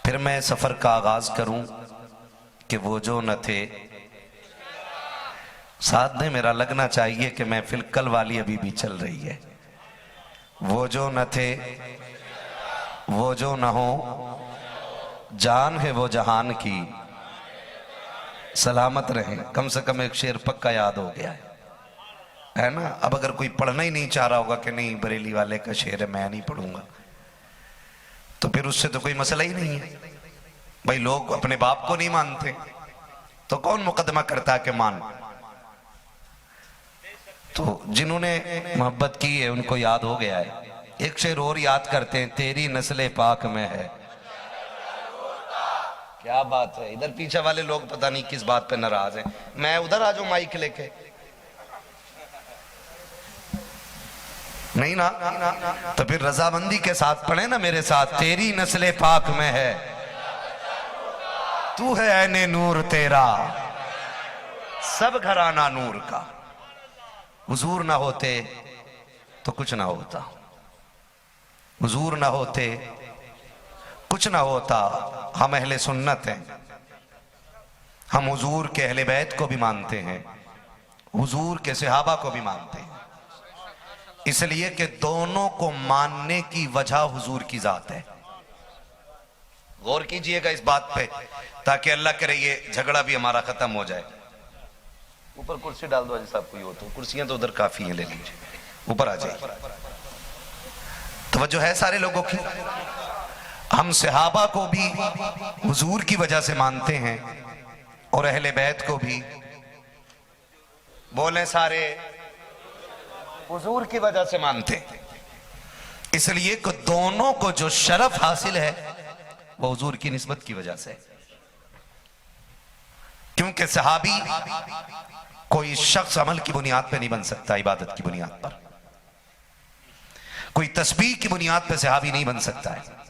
फिर मैं सफर का आगाज करूं कि वो जो न थे साथ में मेरा लगना चाहिए कि महफिल कल वाली अभी भी चल रही है। वो जो न थे वो जो न हो, जान है वो जहान की, सलामत रहें। कम से कम एक शेर पक्का याद हो गया है ना। अब अगर कोई पढ़ना ही नहीं चाह रहा होगा कि नहीं बरेली वाले का शेर है मैं नहीं पढ़ूंगा, तो फिर उससे तो कोई मसला ही नहीं है। भाई लोग अपने बाप को नहीं मानते तो कौन मुकदमा करता कि मान। तो जिन्होंने मोहब्बत की है उनको याद हो गया है। एक शेर और याद करते हैं, तेरी नस्ले पाक में है। क्या बात है। इधर पीछे वाले लोग पता नहीं किस बात पे नाराज हैं। मैं उधर आ जाऊं माइक लेके, नहीं ना, तो फिर रजामंदी के साथ पढ़े ना मेरे साथ, तेरी नस्ले पाक में है, तू है ऐने नूर तेरा, सब घराना नूर का। हुजूर ना होते तो कुछ ना होता, हुजूर ना होते कुछ ना होता। हम अहले सुन्नत हैं, हम हुजूर के अहले बैत को भी मानते हैं, हुजूर के सहाबा को भी मानते हैं, इसलिए कि दोनों को मानने की वजह हुजूर की जात है। गौर कीजिएगा इस बात पे, ताकि अल्लाह करे ये झगड़ा भी हमारा खत्म हो जाए। ऊपर कुर्सी डाल दो साहब, कोई हो तो, कुर्सियां तो उधर काफी हैं, ले लीजिए, ऊपर आ जाइए। तवज्जो है सारे लोगों की। हम सहाबा को भी हुजूर की वजह से मानते हैं और अहले बैत को भी, बोले सारे, हुजूर की वजह से मानते हैं। इसलिए कि दोनों को जो शरफ हासिल है वो हुजूर की निस्बत की वजह से। क्योंकि सहाबी कोई शख्स अमल की बुनियाद पे नहीं बन सकता, इबादत की बुनियाद पर। कोई तस्बीह की बुनियाद पे सहाबी नहीं बन सकता है।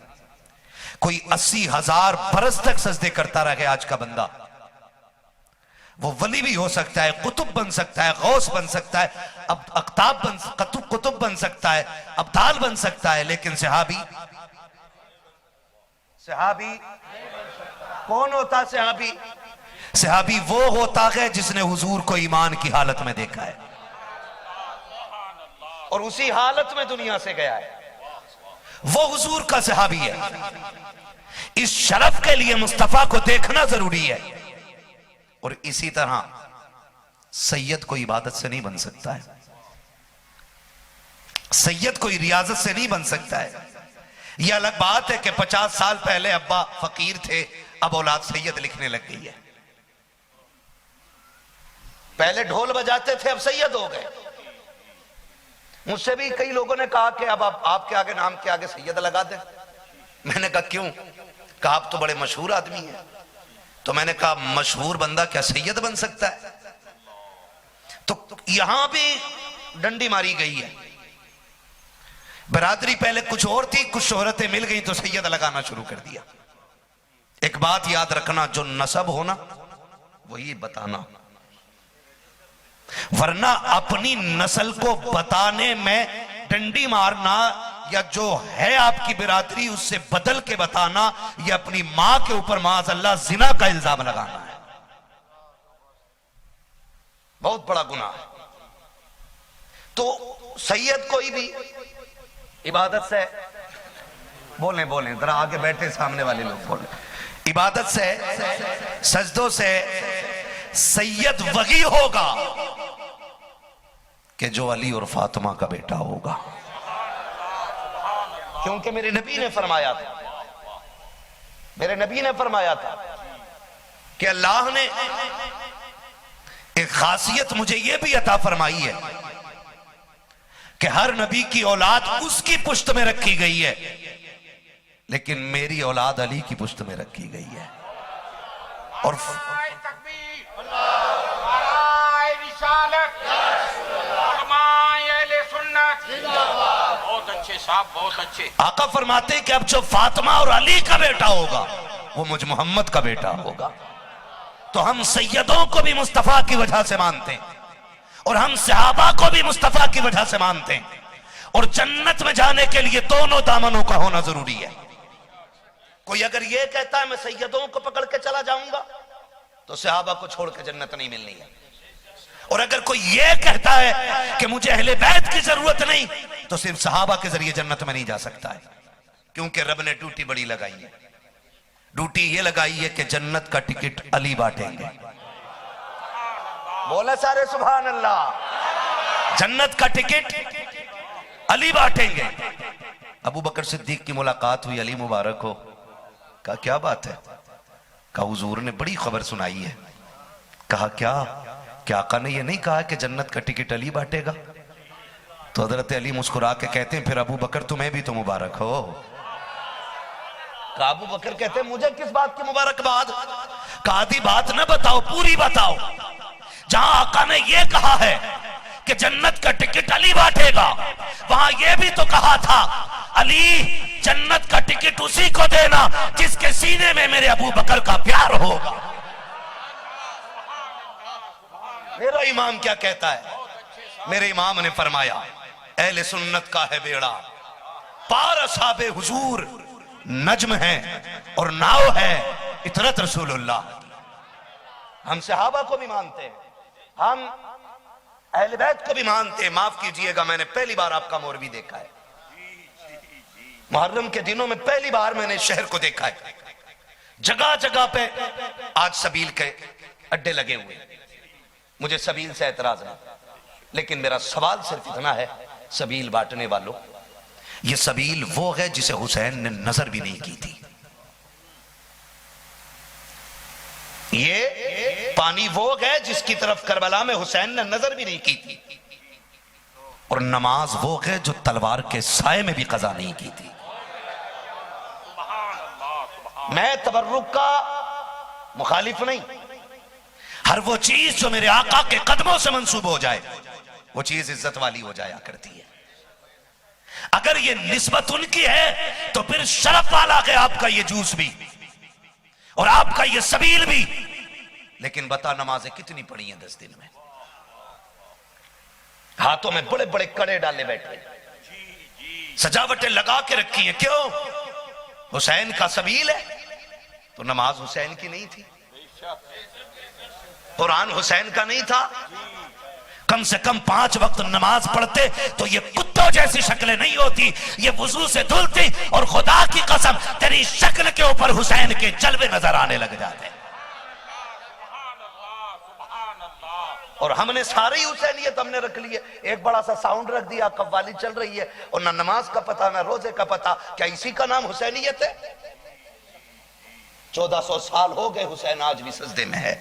कोई 80,000 बरस तक सजदे करता रहे आज का बंदा, वो वली भी हो सकता है, कुतुब बन सकता है, गौस बन सकता है, अब अख्ताब बन, कुतुब बन सकता है, अब्दाल बन सकता है, लेकिन सहाबी कौन होता? सहाबी वो होता है जिसने हुजूर को ईमान की हालत में देखा है और उसी हालत में दुनिया से गया है, वो हुजूर का सहाबी है। इस शरफ के लिए मुस्तफा को देखना जरूरी है। और इसी तरह सैयद कोई इबादत से नहीं बन सकता है, सैयद कोई रियाजत से नहीं बन सकता है। यह अलग बात है कि 50 साल पहले अब्बा फकीर थे, अब औलाद सैयद लिखने लग गई है। पहले ढोल बजाते थे, अब सैयद हो गए। मुझसे भी कई लोगों ने कहा कि अब आपके आगे, नाम के आगे सैयद लगा दें। मैंने कहा क्यों? कहा आप तो बड़े मशहूर आदमी हैं। तो मैंने कहा मशहूर बंदा क्या सैयद बन सकता है? तो यहां भी डंडी मारी गई है। बरादरी पहले कुछ और थी, कुछ शोहरतें मिल गई तो सैयद लगाना शुरू कर दिया। एक बात याद रखना, जो नसब होना वही बताना, वरना अपनी नस्ल को बताने में डंडी मारना या जो है आपकी बिरादरी उससे बदल के बताना, या अपनी मां के ऊपर माअज़ल्लाह जिना का इल्जाम लगाना है, बहुत बड़ा गुनाह है। तो सैयद कोई भी इबादत से, बोले जरा आगे बैठे सामने वाले लोग बोले, इबादत से, सजदों से सैयद वही होगा कि जो अली और फातिमा का बेटा होगा। क्योंकि मेरे नबी ने फरमाया था, कि अल्लाह ने एक खासियत मुझे यह भी अता फरमाई है कि हर नबी की औलाद उसकी पुश्त में रखी गई है, लेकिन मेरी औलाद अली की पुश्त में रखी गई है। और बहुत अच्छे साहब, बहुत अच्छे। आका फरमाते कि अब जो फातिमा और अली का बेटा होगा वो मुझ मोहम्मद का बेटा होगा। तो हम सैयदों को भी मुस्तफा की वजह से मानते हैं और हम सहाबा को भी मुस्तफा की वजह से मानते हैं। और जन्नत में जाने के लिए दोनों दामनों का होना जरूरी है। कोई अगर ये कहता है मैं सैयदों को पकड़ के चला जाऊंगा तो सहाबा को छोड़ के जन्नत नहीं मिलनी है। और अगर कोई ये कहता है कि मुझे अहले बैत की जरूरत नहीं तो सिर्फ सहाबा के जरिए जन्नत में नहीं जा सकता है, क्योंकि रब ने ड्यूटी बड़ी लगाई है। ड्यूटी ये लगाई है कि जन्नत का टिकट अली बांटेंगे। बोले सारे सुभान अल्लाह। जन्नत का टिकट अली बांटेंगे। अबू बकर सिद्दीक की मुलाकात हुई, अली मुबारक हो। कहा क्या बात है? कहा हुजूर ने बड़ी खबर सुनाई है। कहा क्या आका ने ये नहीं कहा कि जन्नत का टिकट अली बांटेगा? तो हजरत अली मुस्कुरा के कहते हैं फिर अबू बकर तुम्हें भी तो मुबारक हो। कहा अबू बकर कहते हैं मुझे किस बात की मुबारकबाद? कहा आधी बात न बताओ, पूरी बताओ। जहां आका ने यह कहा है कि जन्नत का टिकट अली बांटेगा, वहां यह भी तो कहा था अली जन्नत का टिकट उसी को देना जिसके सीने में मेरे अबू बकर का प्यार होगा। मेरा इमाम क्या कहता है? मेरे इमाम ने फरमाया अहले सुन्नत का है बेड़ा, पार असहाबे हुजूर नज्म है और नाव है इतरत रसूलुल्लाह। हम सहाबा को भी मानते हैं, हम अहले बैत को भी मानते हैं। माफ कीजिएगा, मैंने पहली बार आपका मौलवी देखा है। मुहर्रम के दिनों में पहली बार मैंने शहर को देखा है। जगह जगह पे आज सबील के अड्डे लगे हुए। मुझे सबील से एतराज नहीं, लेकिन मेरा सवाल सिर्फ इतना है, सबील बांटने वालों, ये सबील वो है जिसे हुसैन ने नजर भी नहीं की थी। ये पानी वो है जिसकी तरफ करबला में हुसैन ने नजर भी नहीं की थी। और नमाज वो है जो तलवार के साए में भी कज़ा नहीं की थी। मैं तबर्रुक का मुखालिफ नहीं। हर वो चीज जो मेरे आका के कदमों से मंसूब हो जाए वो चीज इज्जत वाली हो जाया करती है। अगर ये निस्बत उनकी है तो फिर शरफ वाला है आपका ये जूस भी और आपका ये सबील भी। लेकिन बता नमाजें कितनी पड़ी हैं 10 दिन में? हाथों में बड़े बड़े कड़े डाले बैठे, सजावटें लगा के रखी हैं। क्यों? हुसैन का सबील है तो नमाज हुसैन की नहीं थी, कुरान हुसैन का नहीं था। कम से कम 5 वक्त नमाज पढ़ते तो ये कुत्तों जैसी शक्लें नहीं होती, ये वुजू से धुलती और खुदा की कसम तेरी शक्ल के ऊपर हुसैन के जलवे नजर आने लग जाते। और हमने सारी हुसैनियत हमने रख ली है। एक बड़ा सा साउंड रख दिया, कव्वाली चल रही है और ना नमाज का पता ना रोजे का पता। क्या इसी का नाम हुसैनियत है? 1400 साल हो गए, हुसैन आज भी सजदे में है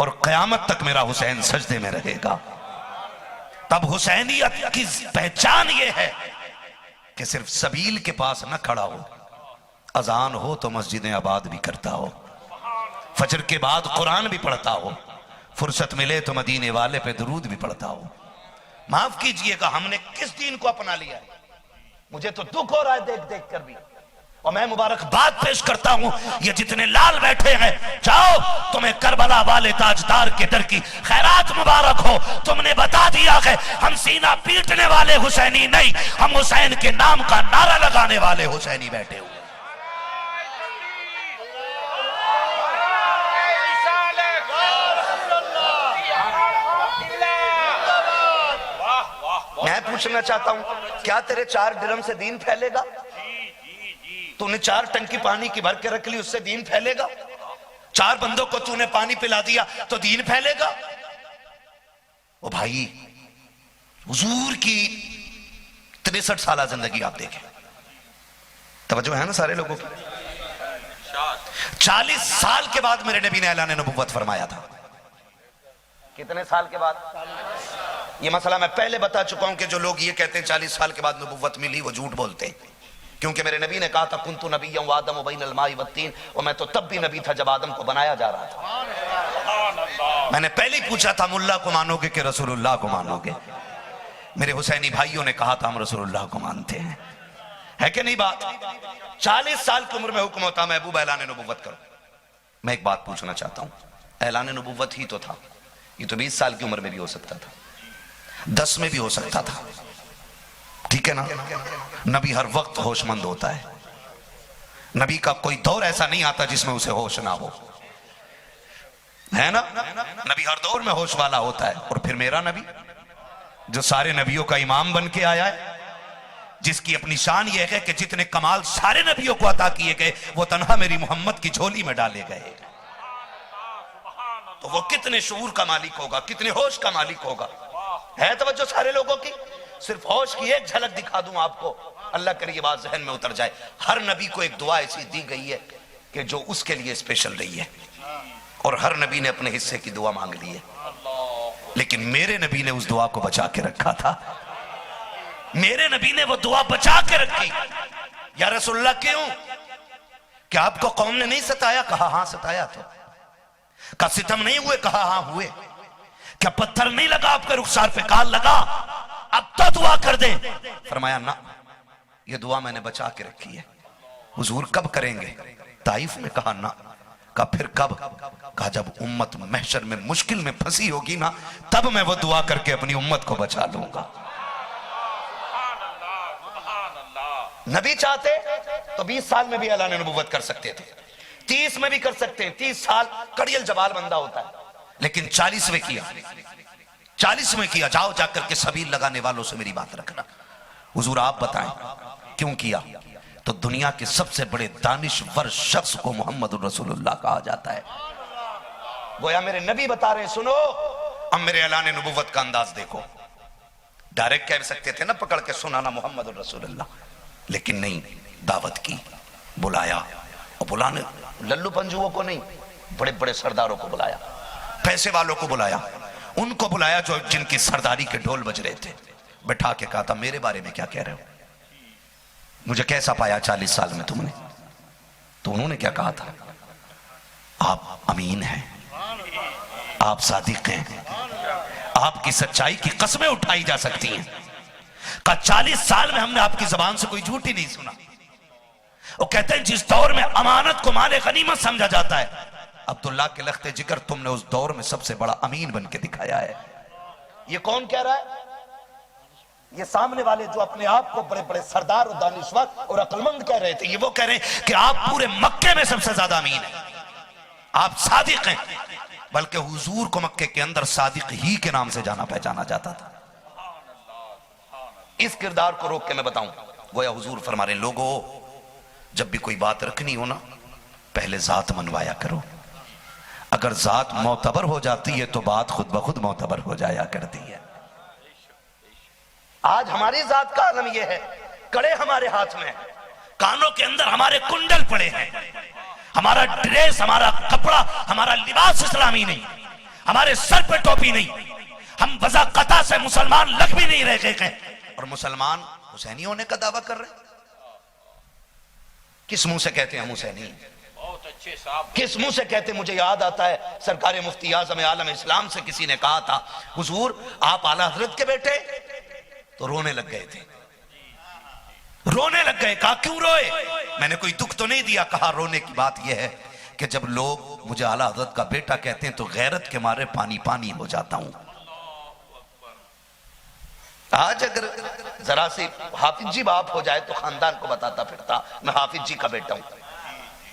और कयामत तक मेरा हुसैन सजदे में रहेगा। तब हुसैनियत की पहचान यह है कि सिर्फ सबील के पास न खड़ा हो, अजान हो तो मस्जिदें आबाद भी करता हो, फजर के बाद कुरान भी पढ़ता हो, फुर्सत मिले तो मदीने वाले पे दुरूद भी पढ़ता हो। माफ कीजिएगा, हमने किस दीन को अपना लिया है? मुझे तो दुख हो रहा है देख देख कर भी। और मैं मुबारकबाद पेश करता हूं ये जितने लाल बैठे हैं, जाओ तुम्हें करबला वाले ताजदार के दर की खैरात मुबारक हो। तुमने बता दिया है हम सीना पीटने वाले हुसैनी नहीं, हम हुसैन के नाम का नारा लगाने वाले हुसैनी बैठे हुए। मैं पूछना चाहता हूं, क्या तेरे 4 ड्रम से दीन फैलेगा? तूने 4 टंकी पानी की भर के रख ली, उससे दीन फैलेगा? 4 बंदों को तूने पानी पिला दिया तो दीन फैलेगा? ओ भाई, हुजूर की 63 साल जिंदगी आप देखें, तवज्जो है ना सारे लोगों की। 40 साल के बाद मेरे नबी ने ऐलान नबुव्वत फरमाया था। कितने साल के बाद? ये मसला मैं पहले बता चुका हूं कि जो लोग ये कहते हैं 40 साल के बाद नबुव्वत मिली, वो झूठ बोलते हैं। क्योंकि मेरे नबी ने कहा था कुन्तु नबिय्यन व आदम बैनल माई वत्तीन, और मैं तो तब भी नबी था जब आदम को बनाया जा रहा था। मैंने पहले ही पूछा था मुल्ला को मानोगे कि रसूलुल्लाह को मानोगे? मेरे हुसैनी भाइयों ने कहा था हम रसूलुल्लाह को मानते हैं। है कि नहीं बात? 40 साल की उम्र में हुक्म होता महबूब ऐलान नबुव्वत करो। मैं एक बात पूछना चाहता हूं, ऐलान नबुव्वत ही तो था, ये तो 20 साल की उम्र में भी हो सकता था, 10 में भी हो सकता था, ठीक है ना? नबी हर वक्त होशमंद होता है, नबी का कोई दौर ऐसा नहीं आता जिसमें उसे होश ना हो, है ना? नबी हर दौर में होश वाला होता है। और फिर मेरा नबी जो सारे नबियों का इमाम बन के आया है, जिसकी अपनी शान यह है कि जितने कमाल सारे नबियों को अता किए गए वो तन्हा मेरी मोहम्मद की झोली में डाले गए, तो वो कितने शऊर का मालिक होगा, कितने होश का मालिक होगा। है तवज्जो सारे लोगों की? सिर्फ होश की एक झलक दिखा दूं आपको, अल्लाह करे ये बात जहन में उतर जाए। हर नबी को एक दुआ ऐसी दी गई है कि जो उसके लिए स्पेशल रही है, और हर नबी ने अपने हिस्से की दुआ मांग ली है, लेकिन मेरे नबी ने उस दुआ को बचा के रखा था। मेरे नबी ने वो दुआ बचा के रखी। या रसूलुल्लाह क्यों? क्या आपको कौम ने नहीं सताया? कहा हाँ सताया। तो का सितम नहीं हुए? कहा हाँ हुए। क्या पत्थर नहीं लगा आपके रुखसार पे? काल लगा। अब तो दुआ कर दे। फरमाया ना, ये दुआ मैंने बचा के रखी है। हुजूर कब करेंगे? ताइफ में। कहा ना। का फिर कब? कहा जब उम्मत महशर में मुश्किल में फंसी होगी ना, तब मैं वो दुआ करके अपनी उम्मत को बचा लूंगा। नबी चाहते तो 20 साल में भी ऐलान नबुव्वत कर सकते थे, 30 में भी कर सकते हैं। 30 साल कड़ियल जबाल बंदा होता है, लेकिन 40 में किया। 40 में किया। जाओ जाकर के सबील लगाने वालों से मेरी बात रखना। हुजूर आप बताएं क्यों किया? तो दुनिया के सबसे बड़े दानिशवर शख्स को मोहम्मद रसूलुल्लाह कहा जाता है। गोया मेरे नबी बता रहे हैं, सुनो। अब मेरे ऐलान नबुव्वत का अंदाज देखो। डायरेक्ट कह सकते थे ना पकड़ के, सुनाना मोहम्मद रसूलुल्लाह, लेकिन नहीं, दावत की, बुलाया। और बुलाने लल्लू पंजुओं को नहीं, बड़े बड़े सरदारों को बुलाया, पैसे वालों को बुलाया, उनको बुलाया जो जिनकी सरदारी के ढोल बज रहे थे। बैठा के कहा था मेरे बारे में क्या कह रहे हो? मुझे कैसा पाया 40 साल में तुमने? तो उन्होंने क्या कहा था? आप अमीन हैं, आप सादिक हैं, आपकी सच्चाई की कस्में उठाई जा सकती हैं। का 40 साल में हमने आपकी जबान से कोई झूठ ही नहीं सुना। वो कहते हैं जिस दौर में अमानत को माले गनीमत समझा जाता है, अब्दुल्ला के लख्ते जिक्र तुमने उस दौर में सबसे बड़ा अमीन बन के दिखाया है। ये कौन कह रहा है? ये सामने वाले जो अपने आप को बड़े बड़े सरदार और दानिशवर और अक्लमंद कह रहे थे, ये वो कह रहे हैं कि आप पूरे मक्के में सबसे ज्यादा अमीन हैं, आप सादिक हैं। बल्कि हुजूर को मक्के के अंदर सादिक ही के नाम से जाना पहचाना जाता था। इस किरदार को रोक के मैं बताऊं, गोया हुजूर फरमा रहे, लोगों जब भी कोई बात रखनी हो ना, पहले जात मनवाया करो। अगर जात मोतबर हो जाती है तो बात खुद ब खुद मोतबर हो जाया करती है। आज हमारी जात का आलम यह है, कड़े हमारे हाथ में, कानों के अंदर हमारे कुंडल पड़े हैं, हमारा ड्रेस, हमारा कपड़ा, हमारा लिबास इस्लामी नहीं, हमारे सर पे टोपी नहीं, हम वज़ाक़ता से मुसलमान लग भी नहीं रहे हैं, और मुसलमान हुसैनी होने का दावा कर रहे हैं। किस मुंह से कहते हैं हम हुसैनी? बहुत अच्छे साहब। किस मुंह से कहते? मुझे याद आता है सरकार मुफ्ती आज़म आलम इस्लाम से किसी ने कहा था, हुजूर आप आला हजरत के बेटे? तो रोने लग गए थे, रोने लग गए। कहा क्यों रोए? मैंने कोई दुख तो नहीं दिया। कहा रोने की बात यह है कि जब लोग मुझे आला हजरत का बेटा कहते हैं तो गैरत के मारे पानी पानी हो जाता हूं। आज अगर जरा से हाफिज जी बाप हो जाए तो खानदान को बताता फिरता मैं हाफिज जी का बेटा हूं,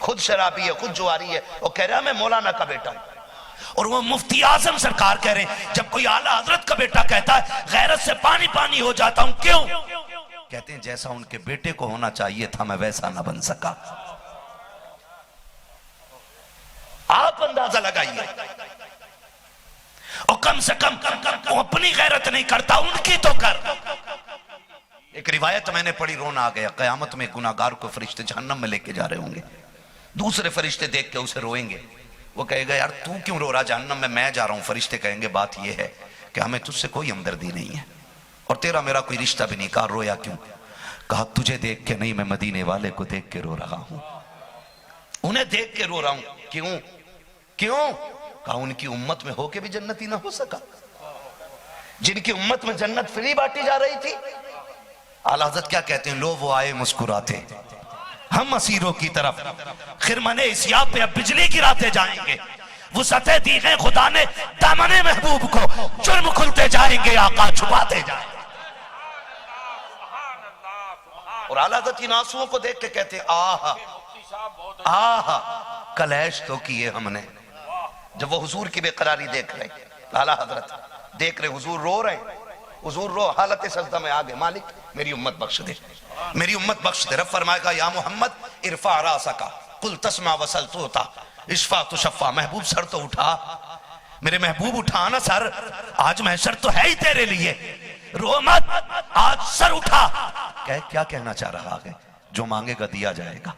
खुद शराबी है, खुद जुआरी है, वो कह रहा मैं मौलाना का बेटा हूं। और वो मुफ्ती आजम सरकार कह रहे हैं जब कोई आला हजरत का बेटा कहता है गैरत से पानी पानी हो जाता हूं। क्यों? कहते हैं जैसा उनके बेटे को होना चाहिए था मैं वैसा ना बन सका। आप अंदाजा लगाइए। और कम से कम वो अपनी गैरत नहीं करता, उनकी तो कर। एक रिवायत मैंने पढ़ी, रोना आ गया। कयामत में गुनाहगार को फरिश्ते जहन्नम में लेके जा रहे होंगे, दूसरे फरिश्ते देख के उसे रोएंगे। वो कहेगा यार तू क्यों रो रहा, जहन्नम में मैं जा रहा हूं। फरिश्ते कहेंगे बात यह है कि हमें तुझसे कोई हमदर्दी नहीं है और तेरा मेरा कोई रिश्ता भी नहीं। कहा रोया क्यों? कहा तुझे देख के नहीं, मैं मदीने वाले को देख के रो रहा हूं, उन्हें देख के रो रहा हूं। क्यों? क्यों? कहा उनकी उम्मत में होके भी जन्नती ना हो सका, जिनकी उम्मत में जन्नत फ्री बांटी जा रही थी। आला हज़रत क्या कहते हैं? लो वो आए मुस्कुराते हम असीरों की तरफ, खिरमने इस्याब पे अब बिजली गिराते जाएंगे। वो सतह दी है खुदा ने दामने महबूब को, जुर्म खुलते जाएंगे आका छुपाते जाएंगे। और आला हज़रत इन आंसुओं को देख के कहते आह कलैश तो किए हमने। जब वो हुजूर की बेकरारी देख रहे, आला हजरत देख रहे, हुजूर रो रहे, हुजूर रो हालत सजदा में आगे, मालिक मेरी उम्मत बख्श दे, मेरी उम्मत बख्श दे। रब फरमाएगा या मोहम्मद इरफा रासका कुल तस्मा वसल तोता इशफा तुशफ़ा। महबूब सर तो उठा, मेरे महबूब उठा ना सर, आज महशर तो है ही तेरे लिए, रो मत, आज सर उठा। क्या कहना चाह रहा है? जो मांगेगा दिया जाएगा,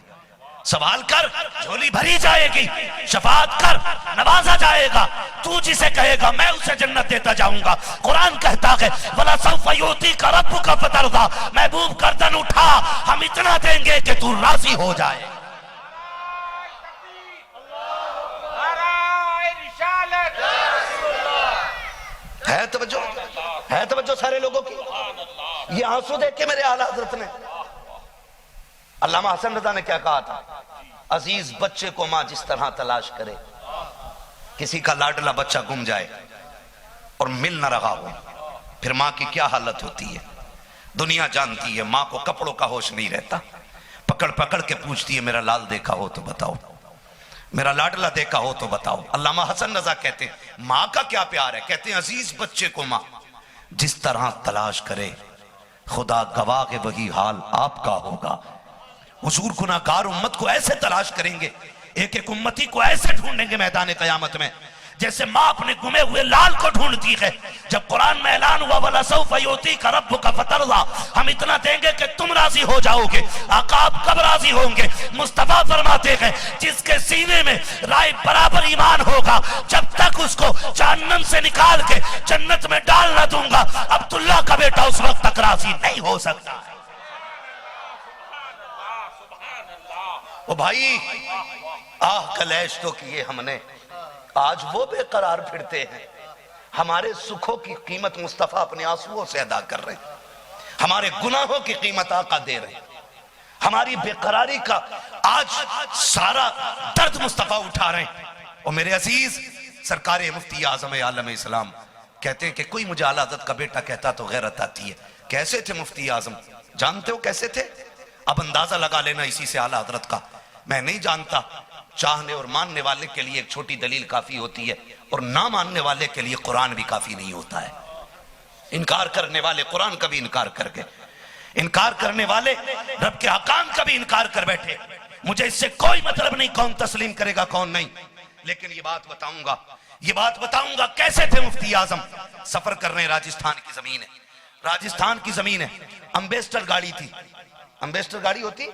सवाल कर झोली भरी जाएगी, शफाअत कर नवाजा जाएगा, तू जिसे कहेगा मैं उसे जन्नत देता जाऊंगा। कुरान कहता है वला सौफ युतीका रब्बुका फतरदा, महबूब गर्दन उठा, हम इतना देंगे कि तू राजी हो जाए। है तवज्जो, है तवज्जो सारे लोगों की। ये आंसू देख के मेरे आला हजरत ने, अल्लामा हसन रजा ने क्या कहा था, अजीज बच्चे को मां जिस तरह तलाश करे, किसी का लाडला बच्चा गुम जाए और मिल ना रहा हो, फिर मां की क्या हालत होती है दुनिया जानती है। मां को कपड़ों का होश नहीं रहता, पकड़ पकड़ के पूछती है मेरा लाल देखा हो तो बताओ, मेरा लाडला देखा हो तो बताओ। अल्लामा हसन रजा कहते हैं मां का क्या प्यार है, कहते हैं अजीज बच्चे को मां जिस तरह तलाश करे, खुदा गवाह के वही हाल आपका होगा। हुजूर गुनाहगार उम्मत को ऐसे तलाश करेंगे, एक एक उम्मती को ऐसे ढूंढेंगे मैदान कयामत में, जैसे मां अपने गुमे हुए लाल को ढूंढती है। जब कुरान में ऐलान हुआ वला सौफ युतीका रब्बुका फतरदा, हम इतना देंगे कि तुम राजी हो जाओगे। आका आप कब राजी होंगे? मुस्तफा फरमाते हैं जिसके सीने में राय बराबर ईमान होगा, जब तक उसको जहन्नम से निकाल के जन्नत में डाल न दूंगा, अब्दुल्ला का बेटा उस वक्त तक राजी नहीं हो सकता। ओ भाई कलैश तो किए हमने, आज वो बेकरार फिरते हैं। हमारे सुखों की कीमत मुस्तफा अपने आंसुओं से अदा कर रहे हैं, हमारे गुनाहों की कीमत आका दे रहे हैं, हमारी बेकरारी का आज सारा दर्द मुस्तफा उठा रहे हैं। और मेरे अजीज सरकार मुफ्ती आजम आलम इस्लाम कहते हैं कि कोई मुझे आला हज़रत का बेटा कहता तो गैरत आती है। कैसे थे मुफ्ती आजम, जानते हो कैसे थे? अब अंदाजा लगा लेना इसी से आला हज़रत का। मैं नहीं जानता, चाहने और मानने वाले के लिए एक छोटी दलील काफी होती है, और ना मानने वाले के लिए कुरान भी काफी नहीं होता है। इनकार करने वाले कुरान का भी इनकार करके, इनकार करने वाले रब के हकाम का भी इनकार कर बैठे। मुझे इससे कोई मतलब नहीं कौन तस्लीम करेगा कौन नहीं, लेकिन ये बात बताऊंगा कैसे थे मुफ्ती आजम। सफर कर रहे हैं, राजस्थान की जमीन है, राजस्थान की जमीन है, अम्बेस्टर गाड़ी थी, अम्बेस्टर गाड़ी होती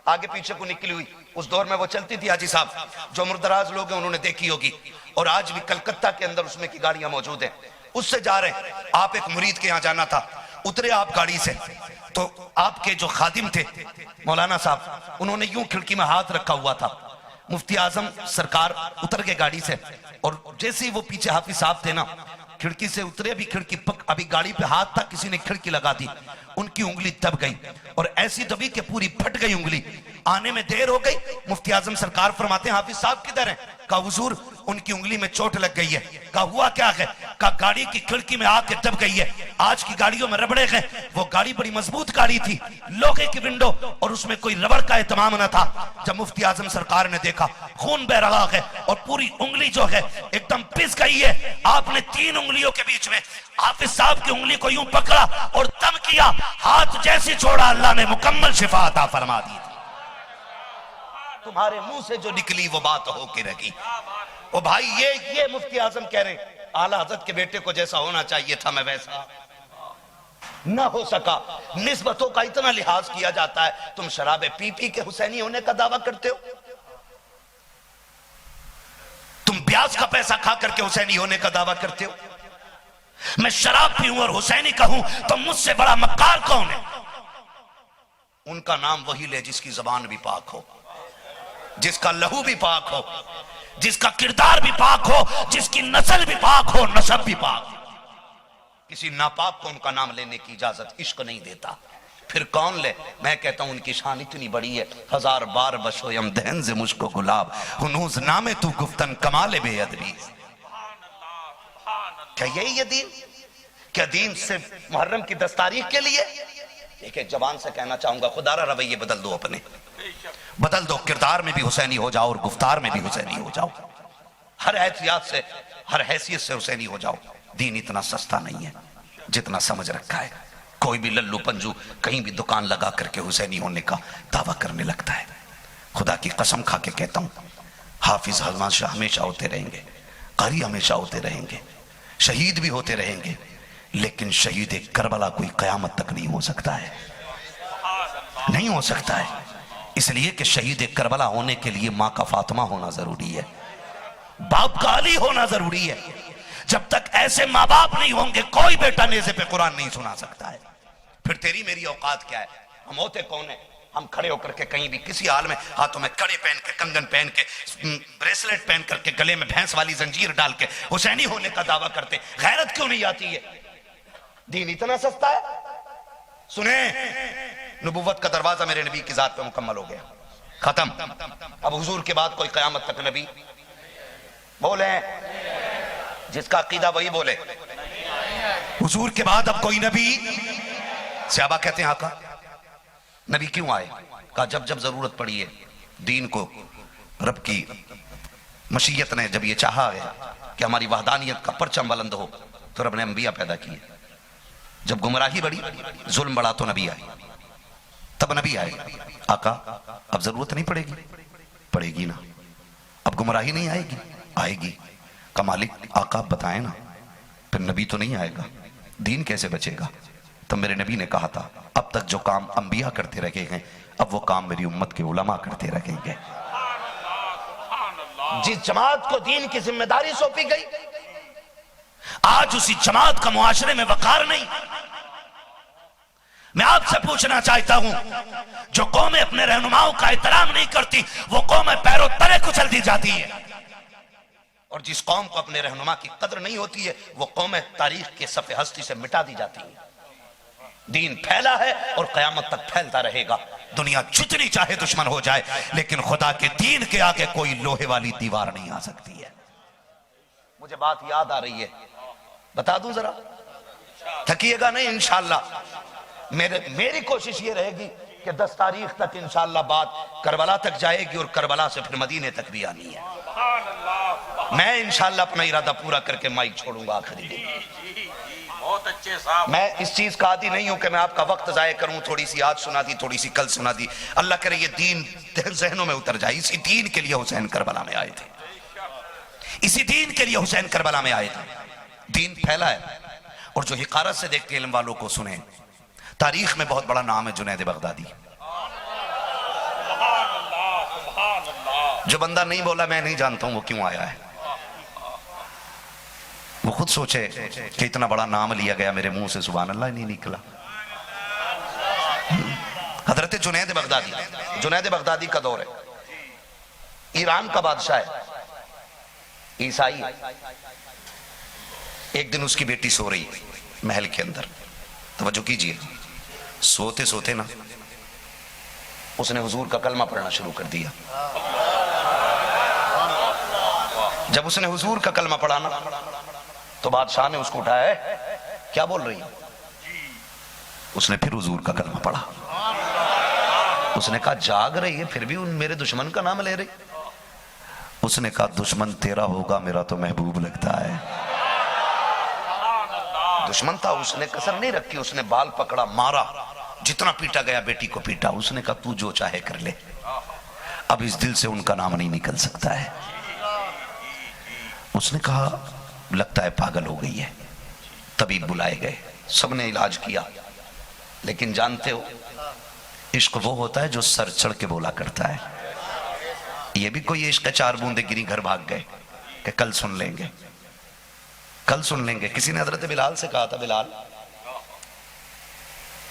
आगे पीछे को निकली हुई, उस दौर में वो चलती थी। हाजी साहब जो मुर्दराज लोग हैं उन्होंने देखी होगी, और आज भी कलकत्ता के अंदर उसमें की गाड़ियां मौजूद हैं। उससे जा रहे हैं, आप एक मुरीद के यहाँ जाना था, उतरे आप गाड़ी से, तो आपके जो खादिम थे मौलाना साहब, उन्होंने यूं खिड़की में हाथ रखा हुआ था। मुफ्ती आजम सरकार उतर के गाड़ी से, और जैसे ही वो पीछे हाफिज साहब थे ना, खिड़की से उतरे, अभी खिड़की अभी गाड़ी पे हाथ था, किसी ने खिड़की लगा दी, उनकी उंगली दब गई, और ऐसी दबी कि पूरी फट गई उंगली, आने में देर हो गई। मुफ्ती आजम सरकार फरमाते हैं हाफिज साहब किधर हैं? कहा हुजूर उनकी उंगली में चोट लग गई है। कहा हुआ क्या है? कहा गाड़ी की खिड़की में आके दब गई है। आज की गाड़ियों में रबड़े हैं, वो गाड़ी बड़ी मजबूत गाड़ी थी, लोहे की विंडो, और उसमें कोई रबड़ का एहतमाम न था। जब मुफ्ती आजम सरकार ने देखा खून बह रहा है और पूरी उंगली जो है एकदम पिस गई है, आपने 3 उंगलियों के बीच में हाफिज साहब की उंगली को यूं पकड़ा और दम किया, हाथ जैसे छोड़ा अल्लाह ने मुकम्मल शिफा अता फरमा दी। तुम्हारे मुंह से जो निकली वो बात हो के रही। ओ भाई ये मुफ्ती आजम कह रहे हैं आला हज़रत के बेटे को जैसा होना चाहिए था मैं वैसा ना हो सका। निस्बतों का इतना लिहाज किया जाता है, तुम शराबे पी पी के हुसैनी होने का दावा करते हो, तुम ब्याज का पैसा खा करके हुसैनी होने का दावा करते हो। मैं शराब पीऊं और हुसैनी कहूं तो मुझसे बड़ा मक्कार कौन है? उनका नाम वही ले जिसकी जबान भी पाक हो, जिसका लहू भी पाक हो, जिसका किरदार भी पाक हो, जिसकी नस्ल भी पाक हो, नसब भी पाक। किसी नापाक को उनका नाम लेने की इजाजत इश्क नहीं देता, फिर कौन ले? मैं कहता हूं उनकी शान इतनी बड़ी है, 1000 बार बशो यम दहन से मुझको गुलाब हुनूज नामे तू गुफ्तन कमाले बेअदबी। क्या यही है दीन? क्या दीन सिर्फ मुहर्रम की 10 तारीख के लिए? एक एक जबान से कहना चाहूंगा खुदारा रवैये बदल दो अपने। बदल दो, किरदार में भी हुसैनी हो जाओ और गुफ्तार में भी हुसैनी हो जाओ, हर एहतियात से, हर हैसियत से हुसैनी हो जाओ। दीन इतना सस्ता नहीं है जितना समझ रखा है। कोई भी लल्लू पंजू कहीं भी दुकान लगा करके हुसैनी होने का दावा करने लगता है। खुदा की कसम खा के कहता हूं, हाफिज हजमान शाह हमेशा होते रहेंगे, कारी हमेशा होते रहेंगे, शहीद भी होते रहेंगे, लेकिन शहीद करबला कोई कयामत तक नहीं हो सकता है, नहीं हो सकता है। इसलिए कि शहीद करबला होने के लिए मां का फातिमा होना जरूरी है, बाप का अली होना जरूरी है। जब तक ऐसे माँ बाप नहीं होंगे कोई बेटा नेज़े पे कुरान नहीं सुना सकता है। फिर तेरी मेरी औकात क्या है? हम होते कौन है? हम खड़े होकर के कहीं भी किसी हाल में हाथों में कड़े पहन के, कंगन पहन के, ब्रेसलेट पहन करके, गले में भैंस वाली जंजीर डाल के हुसैनी होने का दावा करते। गैरत क्यों नहीं आती है? दीन इतना सस्ता है। सुने, नबुव्वत का दरवाजा मेरे नबी की जात पे मुकम्मल हो गया, खत्म। अब हुजूर के बाद कोई कयामत तक नबी बोले, जिसका अकीदा वही बोले, हुजूर के बाद अब कोई नबी। सहाबा कहते हैं आका नबी क्यों आए? कहा जब जब जरूरत पड़ी है दीन को, रब की मशीयत ने जब ये चाहा है कि हमारी वहदानियत का परचम बुलंद हो, तो रब ने अंबिया पैदा किए। जब गुमराही बढ़ी, जुल्म बढ़ा, तो नबी आए, तब नबी आए। आका अब जरूरत नहीं पड़ेगी, पड़ेगी ना। अब गुमराही नहीं आएगी, आएगी। का मालिक आका बताएं ना, फिर नबी तो नहीं आएगा, दीन कैसे बचेगा? तब मेरे नबी ने कहा था, अब तक जो काम अंबिया करते रहे हैं, अब वो काम मेरी उम्मत के उलमा करते रहेंगे। जिस जमात को दीन की जिम्मेदारी सौंपी गई, आज उसी जमात का मुआशरे में वकार नहीं। मैं आपसे पूछना चाहता हूं, जो कौमें अपने रहनुमाओं का एहतराम नहीं करती, वो कौमें पैरों तले कुचल दी जाती है। और जिस कौम को अपने रहनुमा की कदर नहीं होती है, वो कौमें तारीख के सफ़े हस्ती से मिटा दी जाती है। दीन फैला है और कयामत तक फैलता रहेगा। दुनिया जितनी चाहे दुश्मन हो जाए, लेकिन खुदा के दीन के आगे कोई लोहे वाली दीवार नहीं आ सकती है। मुझे बात याद आ रही है, बता दूं जरा, थकिएगा नहीं इंशाअल्लाह। मेरी कोशिश ये रहेगी कि 10 तारीख तक इंशाअल्लाह बात करबला तक जाएगी और करबला से फिर मदीने तक भी आनी है। मैं इंशाअल्लाह अपना इरादा पूरा करके माइक छोड़ूंगा आखिरी दिन। बहुत अच्छे साहब। मैं इस चीज का आदी नहीं हूं कि मैं आपका वक्त जाया करूं, थोड़ी सी आज सुना दी, थोड़ी सी कल सुना दी। अल्लाह करे ये दीन जहनों में उतर जाए। इसी दीन के लिए हुसैन करबला में आए थे, इसी दीन के लिए हुसैन करबला में आए थे। दीन फैला है। और जो हिकारत से देखते इल्म वालों को सुने, तारीख में बहुत बड़ा नाम है जुनैद बगदादी। जो बंदा नहीं बोला मैं नहीं जानता हूं वो क्यों आया है, वो खुद सोचे कि इतना बड़ा नाम लिया गया मेरे मुंह से, सुभान अल्लाह नहीं निकला। हजरत जुनैद बगदादी, जुनैद बगदादी का दौर है, ईरान का बादशाह है, ईसाई। एक दिन उसकी बेटी सो रही महल के अंदर, तवज्जो कीजिए, सोते सोते ना उसने हुजूर का कलमा पढ़ना शुरू कर दिया। जब उसने हुजूर का कलमा पढ़ा ना, तो बादशाह ने उसको उठाया, क्या बोल रही है? उसने फिर हुजूर का कलमा पढ़ा। उसने कहा जाग रही है फिर भी उन मेरे दुश्मन का नाम ले रही। उसने कहा दुश्मन तेरा होगा, मेरा तो महबूब लगता है। दुश्मन था, उसने कसर नहीं रखी, उसने बाल पकड़ा, मारा, जितना पीटा गया बेटी को पीटा। उसने कहा तू जो चाहे कर ले, अब इस दिल से उनका नाम नहीं निकल सकता है। उसने कहा लगता है पागल हो गई है। तबीब बुलाए गए, सबने इलाज किया, लेकिन जानते हो इश्क वो होता है जो सर चढ़ के बोला करता है। ये भी कोई इश्क 4 बूंदे गिरी घर भाग गए कि कल सुन लेंगे, कल सुन लेंगे। किसी ने हजरत बिलाल से कहा था, बिलाल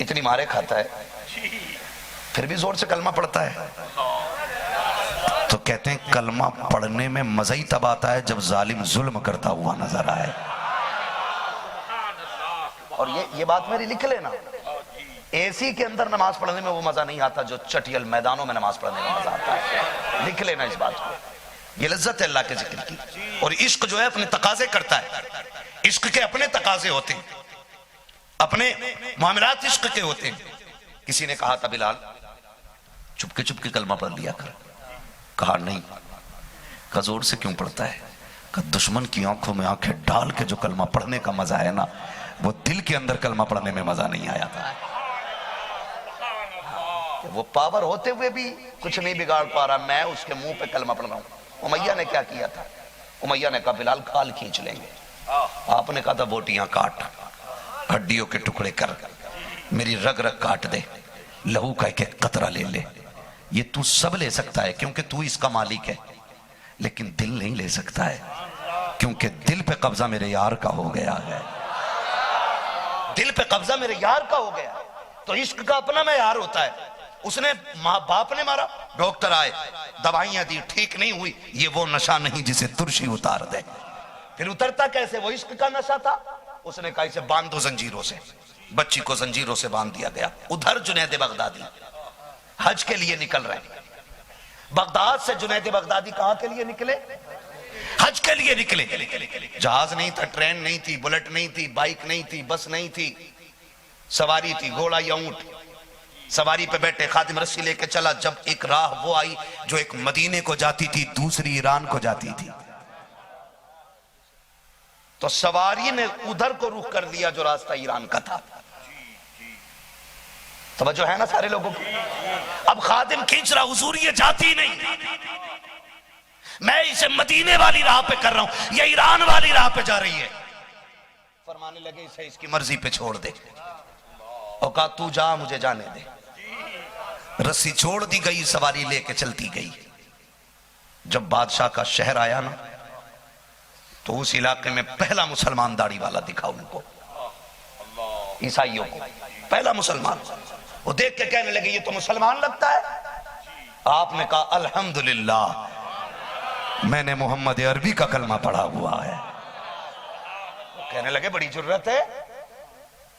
इतनी मारे खाता है फिर भी जोर से कलमा पढ़ता है। तो कहते हैं कलमा पढ़ने में मजा ही तब आता है जब जालिम जुल्म करता हुआ नजर आए। और ये बात मेरी लिख लेना, एसी के अंदर नमाज पढ़ने में वो मजा नहीं आता जो चटियल मैदानों में नमाज पढ़ने में मजा आता है। लिख लेना इस बात को, ये लज्जत है अल्लाह के जिक्र की। और इश्क जो है अपने तकाजे करता है, इश्क के अपने तकाजे होते हैं, अपने मामलात इश्क के होते हैं। किसी ने कहा था बिलाल चुपके चुपके कलमा पढ़ लिया कर। कहा नहीं। कहा जोर से क्यों पढ़ता है? कहा दुश्मन की आंखों में आंखें डाल के जो कलमा पढ़ने का मजा है ना, वो दिल के अंदर कलमा पढ़ने में मजा नहीं आया था। वो पावर होते हुए भी कुछ नहीं बिगाड़ पा रहा, मैं उसके मुंह पे कलमा पढ़ रहा हूं। उमैया ने क्या किया था? उमैया ने कहा बिलाल खाल खींच लेंगे। आपने कहा था बोटियां काट, हड्डियों के टुकड़े कर, मेरी रग रग काट दे, लहू का एक एक कतरा ले ले। ये तू सब ले सकता है क्योंकि तू इसका मालिक है, लेकिन दिल नहीं ले सकता है क्योंकि दिल पे कब्जा मेरे यार का हो गया है। दिल पे कब्जा मेरे यार का हो गया। तो इश्क का अपना में यार होता है। उसने माँ बाप ने मारा, डॉक्टर आए, दवाइयां दी, ठीक नहीं हुई। ये वो नशा नहीं जिसे तुरशी उतार दे। फिर उतरता कैसे? वो इश्क का नशा था। उसने कहा इसे बांध दो जंजीरों से। बच्ची को जंजीरों से बांध दिया गया। उधर जुनैद बगदादी हज के लिए निकल रहे हैं। बगदाद से जुनैद बगदादी कहां के लिए निकले? हज के लिए निकले। जहाज नहीं था, ट्रेन नहीं थी, बुलेट नहीं थी, बाइक नहीं थी, बस नहीं थी, सवारी थी घोड़ा या ऊंट। सवारी पे बैठे, खादिम रस्सी लेके चला। जब एक राह वो आई जो एक मदीने को जाती थी, दूसरी ईरान को जाती थी, तो सवारी ने उधर को रुख कर दिया जो रास्ता ईरान का था। तवज्जो है ना सारे लोगों की? अब खादिम खींच रहा, हुजूर ये जाती नहीं, मैं इसे मदीने वाली राह पे कर रहा हूं, ये ईरान वाली राह पे जा रही है। फरमाने लगे इसे इसकी मर्जी पे छोड़ दे। और कहा तू जा, मुझे जाने दे। रस्सी छोड़ दी गई, सवारी लेके चलती गई। जब बादशाह का शहर आया ना, तो उस इलाके में पहला मुसलमान दाढ़ी वाला दिखा उनको, ईसाइयों को पहला मुसलमान। वो देख के कहने लगे ये तो मुसलमान लगता है। आपने कहा अल्हम्दुलिल्लाह, मैंने मोहम्मद अरबी का कलमा पढ़ा हुआ है। कहने लगे बड़ी जुर्रत है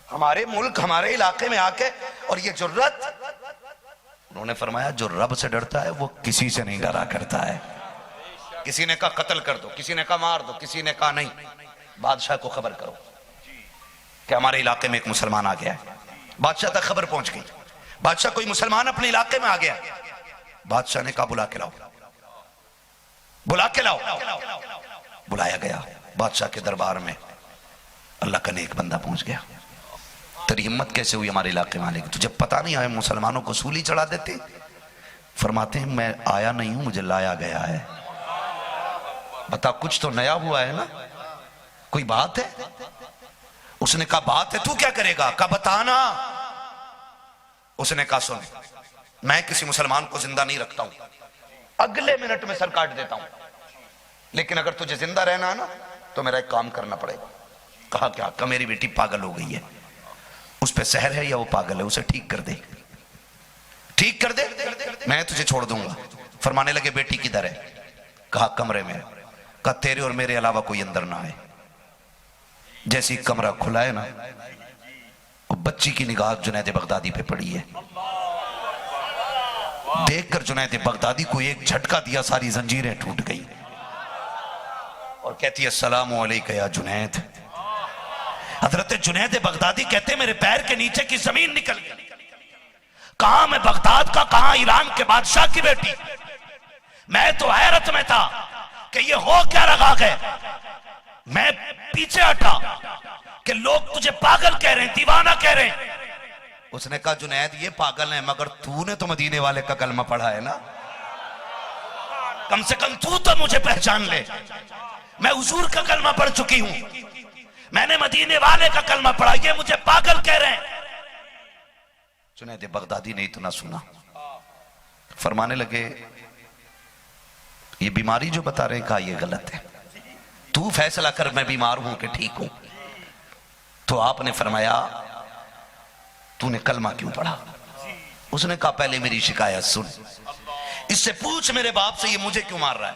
हमारे मुल्क, हमारे इलाके में आके, और ये जुर्रत। उन्होंने फरमाया जो रब से डरता है वो किसी से नहीं डरा करता है। किसी ने कहा कत्ल कर दो, किसी ने कहा मार दो, किसी ने कहा नहीं, बादशाह को खबर करो कि हमारे इलाके में एक मुसलमान आ गया है। बादशाह तक खबर पहुंच गई। बादशाह कोई मुसलमान अपने इलाके में आ गया। बादशाह ने कहा बुला के लाओ, बुला के लाओ। बुलाया गया बादशाह के दरबार में। अल्लाह का नेक बंदा पहुंच गया। तेरी हिम्मत कैसे हुई हमारे इलाके में आने की? तुझे पता नहीं आए मुसलमानों को सूली चढ़ा देते? फरमाते हैं मैं आया नहीं हूं, मुझे लाया गया है। बता, कुछ तो नया हुआ है ना, कोई बात है? उसने कहा बात है, तू क्या करेगा? कहा बताना। उसने कहा सुन, मैं किसी मुसलमान को जिंदा नहीं रखता हूं, अगले मिनट में सर काट देता हूं, लेकिन अगर तुझे जिंदा रहना है ना तो मेरा एक काम करना पड़ेगा। कहा क्या? कहा मेरी बेटी पागल हो गई है, उस पे सहर है या वो पागल है, उसे ठीक कर दे, ठीक कर दे, मैं तुझे छोड़ दूंगा। फरमाने लगे बेटी किधर है? कहा कमरे में। कहा तेरे और मेरे अलावा कोई अंदर ना आए। जैसे ही कमरा खुला है ना, बच्ची की निगाह जुनैद बगदादी पे पड़ी है। देखकर जुनैद बगदादी को एक झटका दिया, सारी जंजीरें टूट गई और कहती है अस्सलामु अलैका या जुनैद। हजरत जुनैद बगदादी कहते मेरे पैर के नीचे की जमीन निकल गई। कहा मैं बगदाद का, कहा ईरान के बादशाह की बेटी। मैं तो हैरत में था कि ये हो क्या रहा है। मैं पीछे हटा कि लोग तुझे पागल कह रहे हैं, दीवाना कह रहे हैं। उसने कहा जुनैद ये पागल है, मगर तूने तो मदीने वाले का कलमा पढ़ा है ना, कम से कम तू तो मुझे पहचान ले। मैं हुजूर का कलमा पढ़ चुकी हूं, मैंने मदीने वाले का कलमा पढ़ा, ये मुझे पागल कह रहे हैं। जुनैद बगदादी ने इतना सुना, फरमाने लगे ये बीमारी जो बता रहे हैं, कहा ये गलत है, तू फैसला कर मैं बीमार हूं कि ठीक हूं। तो आपने फरमाया तूने कलमा क्यों पढ़ा? उसने कहा पहले मेरी शिकायत सुन, इससे पूछ मेरे बाप से ये मुझे क्यों मार रहा है,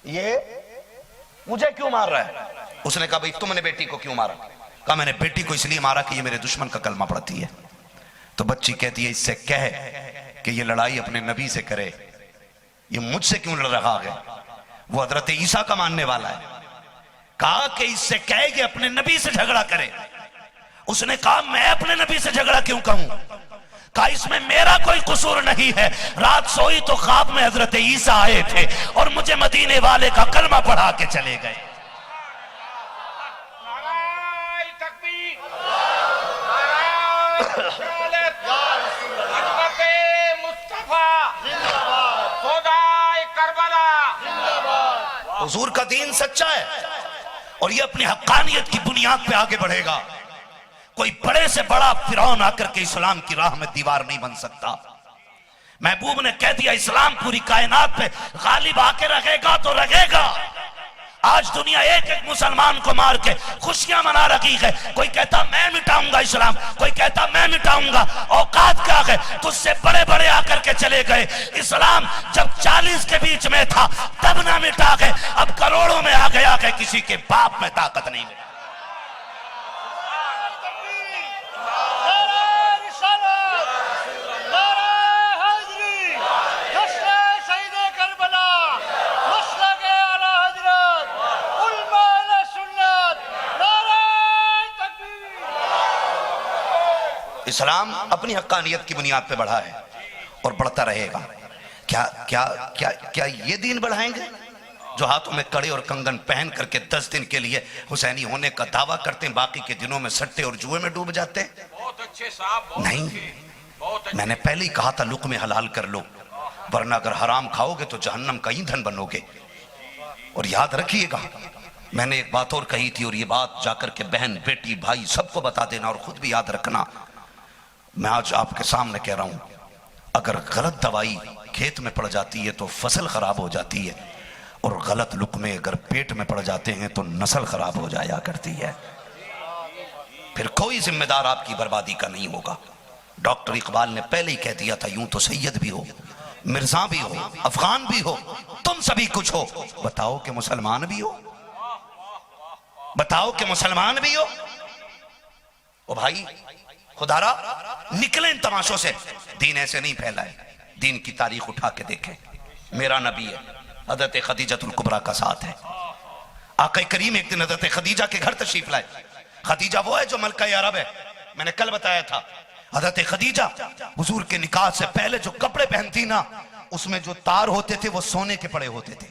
ये मुझे क्यों मार रहा है। उसने कहा भाई तुमने बेटी को क्यों मारा? कहा मैंने बेटी को इसलिए मारा कि ये मेरे दुश्मन का कलमा पढ़ती है। तो बच्ची कहती है इससे कह कि ये लड़ाई अपने नबी से करे, ये मुझसे क्यों लड़ रहा है, वो हजरत ईसा का मानने वाला है। कहा कि इससे कहे कि अपने नबी से झगड़ा करे। उसने कहा मैं अपने नबी से झगड़ा क्यों कहूं? कहा इसमें मेरा कोई कसूर नहीं है। रात सोई तो ख्वाब में हजरत ईसा आए थे और मुझे मदीने वाले का कलमा पढ़ा के चले गए। हुजूर का दीन सच्चा है और ये अपनी हक्कानियत की बुनियाद पे आगे बढ़ेगा। कोई बड़े से बड़ा फिरौन आकर के इस्लाम की राह में दीवार नहीं बन सकता। महबूब ने कह दिया इस्लाम पूरी कायनात पे गालिब आके रहेगा तो रहेगा। आज दुनिया एक एक मुसलमान को मार के खुशियां मना रही है। कोई कहता मैं मिटाऊंगा इस्लाम, कोई कहता मैं मिटाऊंगा। औकात क्या है, तुझसे बड़े बड़े आकर के चले गए। इस्लाम जब 40 के बीच में था तब ना मिटा गए, अब करोड़ों में आ गया है, किसी के बाप में ताकत नहीं मिली। इस्लाम अपनी हक्कानियत की बुनियाद पे बढ़ा है और बढ़ता रहेगा। क्या क्या क्या क्या ये दीन बढ़ाएंगे जो हाथों में कड़े और कंगन पहन करके 10 दिन के लिए हुसैनी होने का दावा करते हैं, बाकी के दिनों में सट्टे और जुए में डूब जाते हैं? बहुत अच्छे साहब, नहीं, मैंने पहले ही कहा था लुक़्मे हलाल कर लो, वरना अगर हराम खाओगे तो जहन्नम का ईंधन बनोगे। और याद रखिएगा, मैंने एक बात और कही थी और ये बात जाकर के बहन बेटी भाई सबको बता देना और खुद भी याद रखना। मैं आज आपके सामने कह रहा हूं, अगर गलत दवाई खेत में पड़ जाती है तो फसल खराब हो जाती है, और गलत लुक़्मे अगर पेट में पड़ जाते हैं तो नस्ल खराब हो जाया करती है। फिर कोई जिम्मेदार आपकी बर्बादी का नहीं होगा। डॉक्टर इकबाल ने पहले ही कह दिया था, यूं तो सैयद भी हो, मिर्जा भी हो, अफगान भी हो, तुम सभी कुछ हो, बताओ कि मुसलमान भी हो, बताओ कि मुसलमान भी हो। ओ भाई खुदारा निकले इन तमाशों से। दीन ऐसे नहीं फैला है। दीन की तारीख उठा के देखें, मेरा नबी है, हज़रत खदीजतुल कुबरा का साथ है। आका करीम एक दिन हज़रत खदीजा के घर तशरीफ लाए। खदीजा वो है जो मलका अरब है, मैंने कल बताया था। हज़रत खदीजा हुजूर के निकाह से पहले जो कपड़े पहनती ना, उसमें जो तार होते थे वो सोने के पड़े होते थे।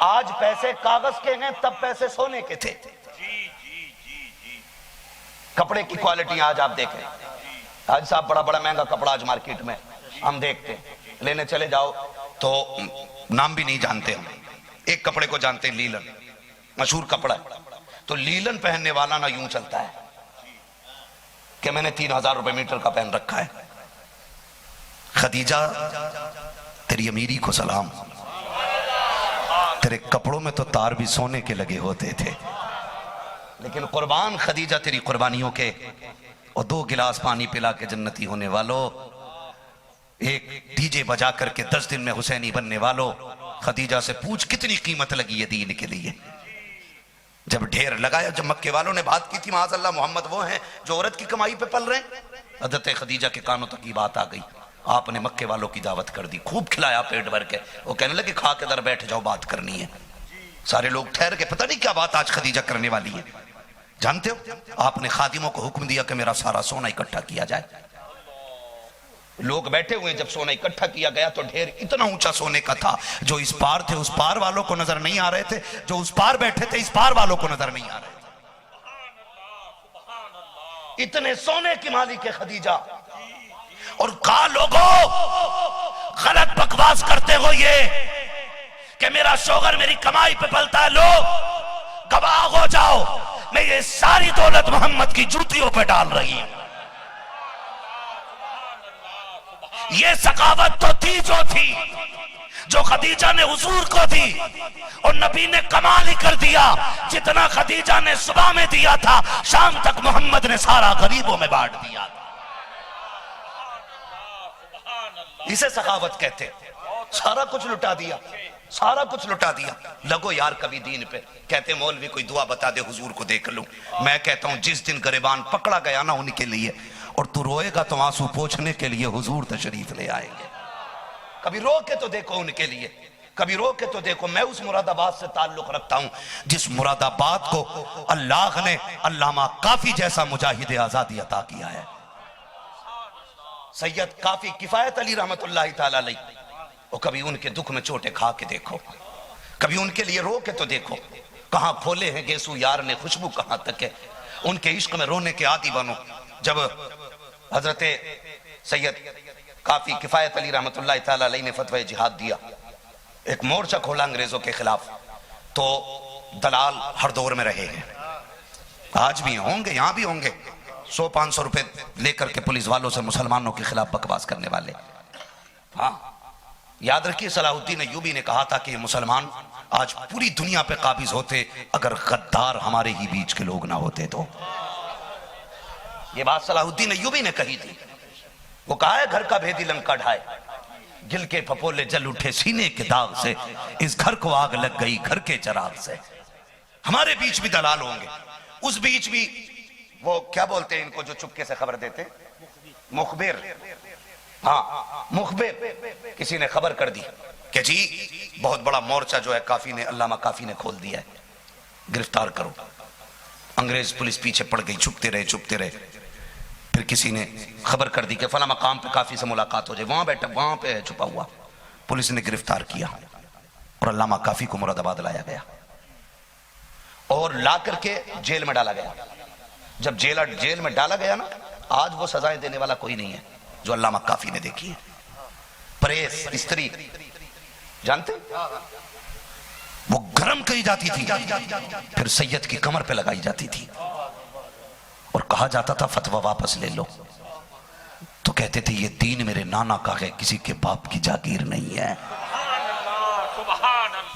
आज पैसे कागज के हैं, तब पैसे सोने के थे। कपड़े की क्वालिटी आज आप देखें, आज साहब बड़ा बड़ा महंगा कपड़ा आज मार्केट में हम देखते हैं, लेने चले जाओ तो नाम भी नहीं जानते हम। एक कपड़े को जानते हैं लीलन, मशहूर कपड़ा है, तो लीलन पहनने वाला ना यूं चलता है कि मैंने 3000 रुपए मीटर का पहन रखा है। खदीजा तेरी अमीरी को सलाम, तेरे कपड़ों में तो तार भी सोने के लगे होते थे, लेकिन कुर्बान खदीजा तेरी कुर्बानियों के। और 2 गिलास पानी पिला के जन्नती होने वालों, एक डीजे बजा करके 10 दिन में हुसैनी बनने वालों, खदीजा से पूछ कितनी कीमत लगी है दीन के लिए। जब ढेर लगाया, जब मक्के वालों ने बात की थी माज़अल्लाह मोहम्मद वो हैं जो औरत की कमाई पे पल रहे हैं, हज़रत खदीजा के कानों तक ये बात आ गई। आपने मक्के वालों की दावत कर दी, खूब खिलाया पेट भर के। वो कहने लगे खा के दर बैठ जाओ, बात करनी है। सारे लोग ठहर के, पता नहीं क्या बात आज खदीजा करने वाली है। जानते हो, आपने खादिमों को हुक्म दिया कि मेरा सारा सोना इकट्ठा किया जाए। लोग बैठे हुए, जब सोना इकट्ठा किया गया तो ढेर इतना ऊंचा सोने का था, जो इस पार थे उस पार वालों को नजर नहीं आ रहे थे, जो उस पार बैठे थे इस पार वालों को नजर नहीं आ रहे थे। इतने सोने की मालिक है खदीजा। और कहा लोगों गलत बकवास करते हो ये कि मेरा शोहर मेरी कमाई पे पलता है, लो गवाह हो जाओ, मैं ये सारी दौलत मोहम्मद की जूतियों पे डाल रही हूं। ये सखावत तो थी जो खदीजा ने हुजूर को दी, और नबी ने कमाल ही कर दिया। जितना खदीजा ने सुबह में दिया था, शाम तक मोहम्मद ने सारा गरीबों में बांट दिया। इसे सखावत कहते। सारा कुछ लुटा दिया, सारा कुछ लुटा दिया। लगो यार कभी दीन पे। कहते मौलवी कोई दुआ बता दे हुजूर को देख लूं। मैं कहता हूं जिस दिन गरिबान पकड़ा गया ना उनके लिए, और तू रोएगा तो आंसू पोंछने के लिए हुजूर तशरीफ ले आएंगे। कभी रो के तो देखो उनके लिए। कभी रो के तो देखो। मैं उस मुरादाबाद से ताल्लुक रखता हूं जिस मुरादाबाद को अल्लाह ने अल्लामा काफी जैसा मुजाहिद आजादी अता किया है। सैयद काफी किफायत अली रहमतुल्लाह ताला अलैह। और कभी उनके दुख में चोटें खा के देखो, कभी उनके लिए रो के तो देखो। कहां खोले हैं गेसू यार ने, खुशबू कहां तक है। उनके इश्क में रोने के आदी बनो। जब हजरत सैयद काफी किफायत अली रहमतुल्लाह ताला अलैह ने फतवा जिहाद दिया, एक मोर्चा खोला अंग्रेजों के खिलाफ, तो दलाल हर दौर में रहे हैं, आज भी होंगे, यहां भी होंगे। 100-500 रुपए लेकर के पुलिस वालों से मुसलमानों के खिलाफ बकवास करने वाले। हाँ, याद रखिए सलाहुद्दीन अय्यूबी ने कहा था कि मुसलमान आज पूरी दुनिया पे काबिज होते अगर गद्दार हमारे ही बीच के लोग ना होते तो। ये बात सलाहुद्दीन अय्यूबी ने कही थी। वो कहा है घर का भेदी लंका ढाए, गिल के फपोले जल उठे सीने के दाग से, इस घर को आग लग गई घर के चराग से। हमारे बीच भी दलाल होंगे, उस बीच भी वो क्या बोलते हैं इनको जो चुपके से खबर देते, मुखबिर। हाँ, मुखबिर। किसी ने खबर कर दी कि जी बहुत बड़ा मोर्चा जो है काफी ने, अल्लामा काफी ने खोल दिया है, गिरफ्तार करो। अंग्रेज पुलिस पीछे पड़ गई, छुपते रहे। फिर किसी ने खबर कर दी कि फला मकाम पे काफी से मुलाकात हो जाए, वहां बैठा, वहां पे है छुपा हुआ। पुलिस ने गिरफ्तार किया और अल्लामा काफी को मुरादाबाद लाया गया और ला करके जेल में डाला गया। जब जेल में डाला गया ना, आज वो सजाएं देने वाला कोई नहीं है जो अल्लामा काफी ने देखी है। प्रेस, स्त्री, जानते वो गरम करी जाती थी, फिर सैयद की कमर पे लगाई जाती थी और कहा जाता था फतवा वापस ले लो। तो कहते थे ये दीन मेरे नाना का है, किसी के बाप की जागीर नहीं है।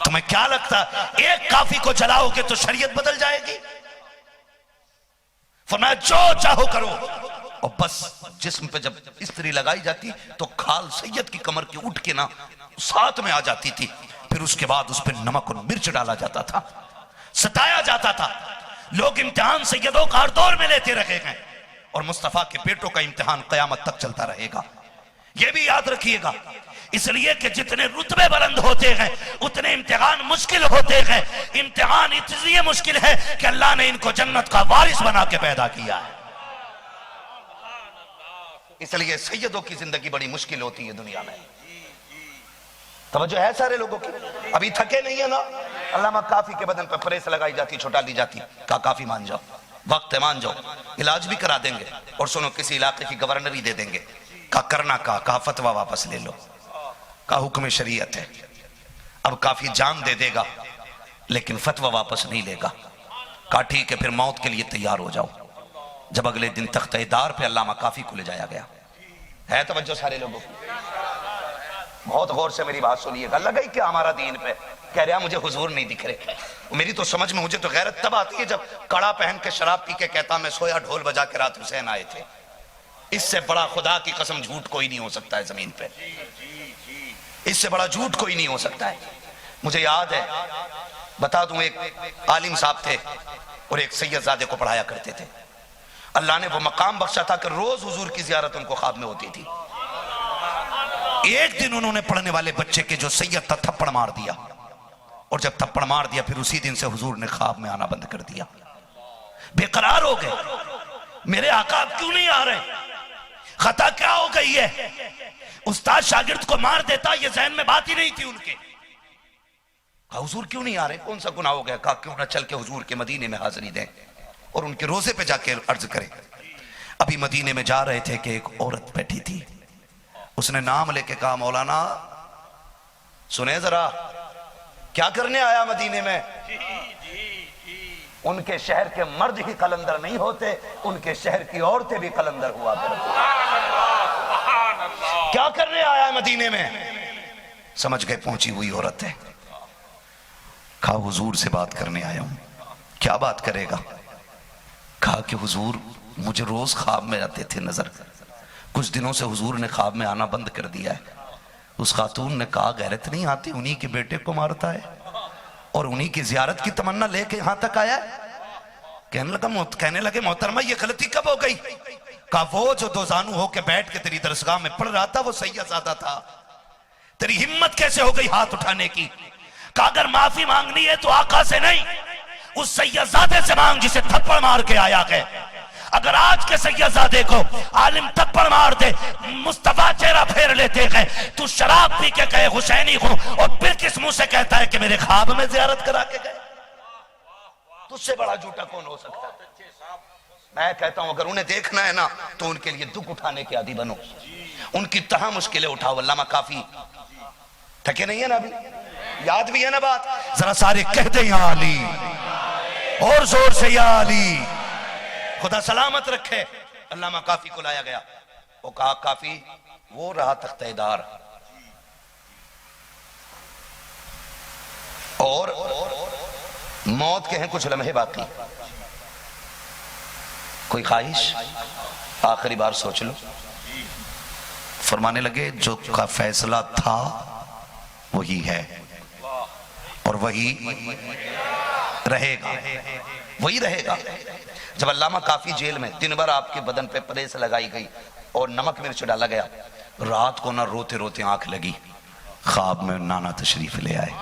तुम्हें क्या लगता एक काफी को जलाओगे तो शरीयत बदल जाएगी? फरमाया जो चाहो करो। और बस जिस्म पे जब इस्त्री लगाई जाती तो खाल सैयद की कमर की उठ के ना साथ में आ जाती थी। फिर उसके बाद उस पर नमक और मिर्च डाला जाता था, सताया जाता था। लोग इम्तिहान सैयदों का हर दौर में लेते रहे हैं और मुस्तफा के बेटों का इम्तिहान कयामत तक चलता रहेगा। यह भी याद रखिएगा, इसलिए कि जितने रुतबे बुलंद होते हैं उतने इम्तिहान मुश्किल होते हैं। इम्तिहान इसलिए मुश्किल है कि अल्लाह ने इनको जन्नत का वारिस बना के पैदा किया है। इसलिए सैयदों की जिंदगी बड़ी मुश्किल होती है दुनिया में। तवज्जो है सारे लोगों की? अभी थके नहीं है ना? अल्लामा काफी के बदन पर प्रेस लगाई जाती, छोटा ली जाती, कहा काफी मान जाओ, वक्त है मान जाओ, इलाज भी करा देंगे और सुनो किसी इलाके की गवर्नरी दे देंगे। कहा करना, कहा फतवा वापस ले लो, कहा हुक्म शरीयत है। अब काफी जान दे देगा लेकिन फतवा वापस नहीं लेगा। कहा ठीक है, फिर मौत के लिए तैयार हो जाओ। जब अगले दिन तख्तेदार पे अल्लामा काफी को ले जाया गया। है तवज्जो सारे लोगों की? बहुत गौर से मेरी बात सुनिएगा। लगा ही क्या हमारा दीन पे? कह रहा मुझे हुजूर नहीं दिख रहे। मेरी तो समझ में, मुझे तो गैरत तब आती है जब कड़ा पहन के शराब पी के कहता मैं सोया ढोल बजा के रात हुसैन आए थे। इससे बड़ा खुदा की कसम झूठ कोई नहीं हो सकता है जमीन पे। इससे बड़ा झूठ कोई नहीं हो सकता है। मुझे याद है, बता दूं, एक आलिम साहब थे और एक सैयदजादे को पढ़ाया करते थे। अल्लाह ने वो मकाम बख्शा था कि रोज हुजूर की जियारत उनको ख्वाब में होती थी। एक दिन उन्होंने पढ़ने वाले बच्चे के जो सैयद था थप्पड़ मार दिया और जब थप्पड़ मार दिया फिर उसी दिन से हुजूर ने ख्वाब में आना बंद कर दिया। बेकरार हो गए, मेरे आका क्यों नहीं आ रहे, खता क्या हो गई है? उस्ताद शागिर्द को मार देता, ये जहन में बात ही नहीं थी उनके। कहा हुजूर क्यों नहीं आ रहे, कौन सा गुनाह हो गया? कहा क्यों ना चल के हुजूर के मदीने में हाजिरी दें और उनके रोजे पे जाके अर्ज करें। अभी मदीने में जा रहे थे कि एक औरत बैठी थी, उसने नाम लेके कहा मौलाना सुने जरा, क्या करने आया मदीने में? उनके शहर के मर्द ही कलंदर नहीं होते, उनके शहर की औरतें भी कलंदर हुआ करती। क्या करने आया मदीने में? समझ गए पहुंची हुई औरत है। कहा हुजूर से बात करने आया हूं। क्या बात करेगा? कहा कि हुजूर मुझे रोज ख्वाब में आते थे नजर, कुछ दिनों से हुजूर ने ख्वाब में आना बंद कर दिया है। उस खातून ने कहा गैरत नहीं आती, उन्हीं के बेटे को मारता है और उन्हीं की जियारत की तमन्ना लेके यहां तक आया। कहने लगे मोहतरमा ये गलती कब हो गई? कहा वो जो दो जानू होके बैठ के तेरी दरसगाह में पढ़ रहा था वो सैयदजादा था। तेरी हिम्मत कैसे हो गई हाथ उठाने की? कहा अगर माफी मांगनी है तो आका से नहीं, उस सैयदजादे से मांग जिसे थप्पड़ मार के आया है। अगर आज के सैयदजादे को आलिम थप्पड़ मार दे, मुस्तफा चेहरा फेर लेते हैं, तू शराब पी के कहे हुसैनी हूं और फिर किस मुंह से कहता है कि मेरे ख्वाब में जियारत करा के गए? तुझसे बड़ा झूठा कौन हो सकता है? मैं कहता हूं अगर उन्हें देखना है ना तो उनके लिए दुख उठाने के आदी बनो, उनकी तहा मुश्किलें उठाओ। अल्लामा काफी थके नहीं है ना? अभी याद भी है ना बात? जरा सारे कहते हैं या अली, और जोर से या अली। खुदा सलामत रखे। अल्लामा काफी को लाया गया। वो कहा काफी वो रहा तख्तेदार, और मौत के हैं कुछ लम्हे बाकी, कोई ख्वाहिश? आखिरी बार सोच लो। फरमाने लगे जो का फैसला था वही है और वही रहेगा, वही रहेगा। जब अल्लामा काफी जेल में, दिन भर आपके बदन पे प्रेस लगाई गई और नमक मिर्च डाला गया, रात को ना रोते रोते आंख लगी, ख्वाब में नाना तशरीफ ले आए।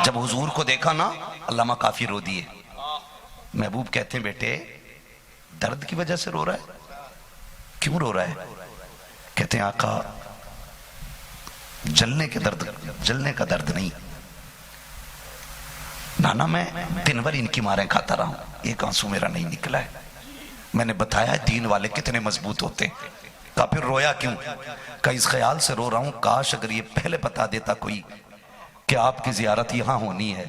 जब हुजूर को देखा ना, अल्लामा काफी रो दिए। महबूब कहते हैं बेटे दर्द की वजह से रो रहा है? क्यों रो रहा है? कहते हैं आका जलने के दर्द, जलने का दर्द नहीं नाना, मैं दिन भर इनकी मारें खाता रहा हूं, एक आंसू मेरा नहीं निकला है। मैंने बताया दीन वाले कितने मजबूत होते। कहा फिर रोया क्यों? कहा इस ख्याल से रो रहा हूं काश अगर ये पहले बता देता कोई कि आपकी जियारत यहां होनी है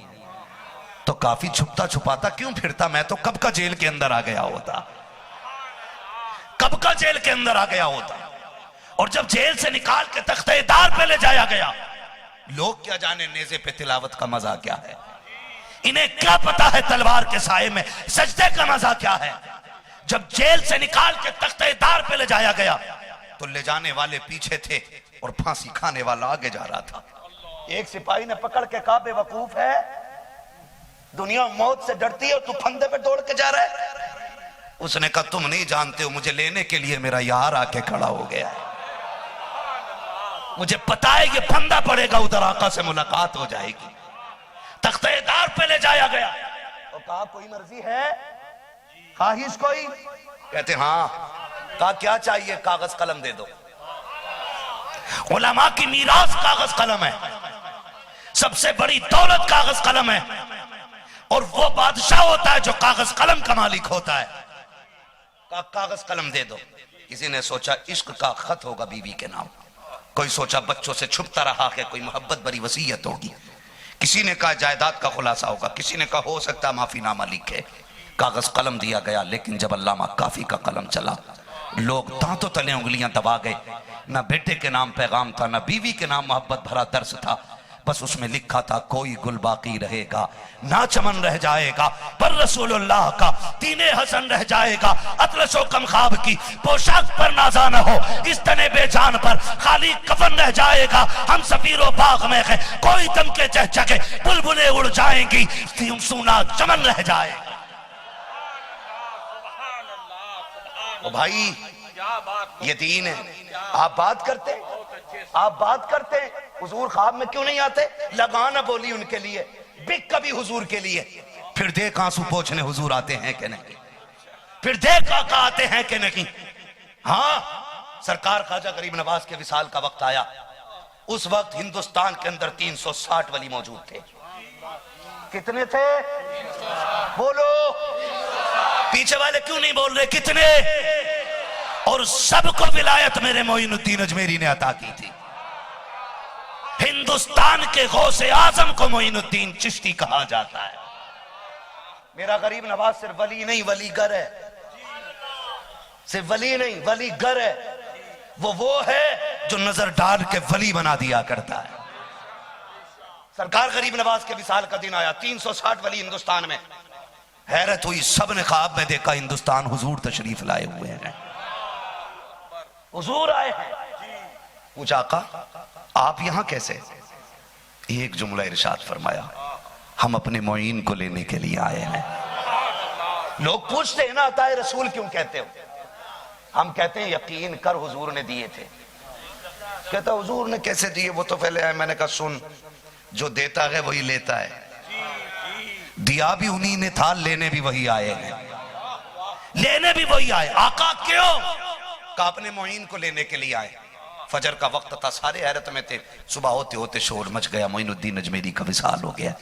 तो काफी छुपता छुपाता क्यों फिरता, मैं तो कब का जेल के अंदर आ गया होता, कब का जेल के अंदर आ गया होता। और जब जेल से निकाल के तख्तेदार पे ले जाया गया, लोग क्या जाने नेज़े पे तिलावत का मजा क्या है, इन्हें क्या पता है तलवार के साए में सजदे का मजा क्या है। जब जेल से निकाल के तख्तेदार पे ले जाया गया तो ले जाने वाले पीछे थे और फांसी खाने वाला आगे जा रहा था। एक सिपाही ने पकड़ के कहा बेवकूफ है, दुनिया मौत से डरती है और तू फंदे पे दौड़ के जा रहा है। उसने कहा तुम नहीं जानते हो, मुझे लेने के लिए मेरा यार आके खड़ा हो गया है, मुझे पता है ये फंदा पड़ेगा, उधर आका से मुलाकात हो जाएगी। तख्तेदार पे ले जाया गया और कहा कोई मर्जी है, ख्वाहिश कोई? कहते हाँ। कहा क्या चाहिए? कागज कलम दे दो। उलमा की मीरास कागज कलम है, सबसे बड़ी दौलत कागज कलम है, और वो बादशाह होता है जो कागज कलम का मालिक होता है। कहा कागज कलम दे दो। किसी ने सोचा इश्क का खत होगा बीवी के नाम, कोई सोचा बच्चों से छुपता रहा है कोई मोहब्बत भरी वसीयत होगी, किसी ने कहा जायदाद का खुलासा होगा, किसी ने कहा हो सकता माफीनामा लिखे। कागज कलम दिया गया, लेकिन जब अल्लामा काफी का कलम चला लोग दांतों तले उंगलियां दबा गए। ना बेटे के नाम पैगाम था, ना बीवी के नाम मोहब्बत भरा दर्स था, बस उसमें लिखा था कोई गुल बाकी रहेगा, ना चमन रह जाएगा, पर रसूलुल्लाह का दीने हसन रह जाएगा। अतलशो कम ख्वाब की पोशाक पर नाजा न हो, इस तने बेजान पर खाली कफन रह जाएगा। हम सफीरो बाग में है, कोई दम के चहचके, बुलबुलें उड़ जाएंगी, सूना चमन रह जाएगा। ओ भाई ये दीन है। आप बात करते, आप बात करते, हुजूर ख्वाब में क्यों नहीं आते? लगाना बोली उनके लिए, बिक कभी हुजूर के लिए। फिर देख आंसू पोंछने हुजूर आते हैं कि नहीं, फिर देख आका आते हैं कि नहीं। हाँ सरकार ख्वाजा गरीब नवाज के विसाल का वक्त आया, उस वक्त हिंदुस्तान के अंदर 360 वली मौजूद थे। कितने थे? बोलो, पीछे वाले क्यों नहीं बोल रहे? कितने? और सबको विलायत मेरे मोइनुद्दीन अजमेरी ने अता की थी। हिंदुस्तान के गौसे आजम को मोइनुद्दीन चिश्ती कहा जाता है। मेरा गरीब नवाज सिर्फ वली नहीं वलीगर है, सिर्फ वली नहीं वलीगर है। वो है जो नजर डाल के वली बना दिया करता है। सरकार गरीब नवाज के विसाल का दिन आया, 360 वली हिंदुस्तान में। हैरत हुई, सब ने ख्वाब में देखा हिंदुस्तान हुजूर तशरीफ लाए हुए हैं, हुजूर आए हैं। पूछा आका आप यहां कैसे? एक जुमला इरशाद फरमाया, हम अपने मोइन को लेने के लिए आए हैं। लोग पूछते हैं ना अताए रसूल क्यों कहते हो? हम कहते हैं यकीन कर हुजूर ने दिए थे। कहता हुजूर ने कैसे दिए? वो तो पहले आए। मैंने कहा सुन, जो देता है वही लेता है, दिया भी उन्हीं ने था, लेने भी वही आए हैं, लेने भी वही आए। आका क्यों? का अपने मोइन को लेने के लिए आए। फजर का वक्त था, सारे हैरत में थे। सुबह होते होते शोर मच गया, मोइनुद्दीन अजमेरी का विसाल हो गया।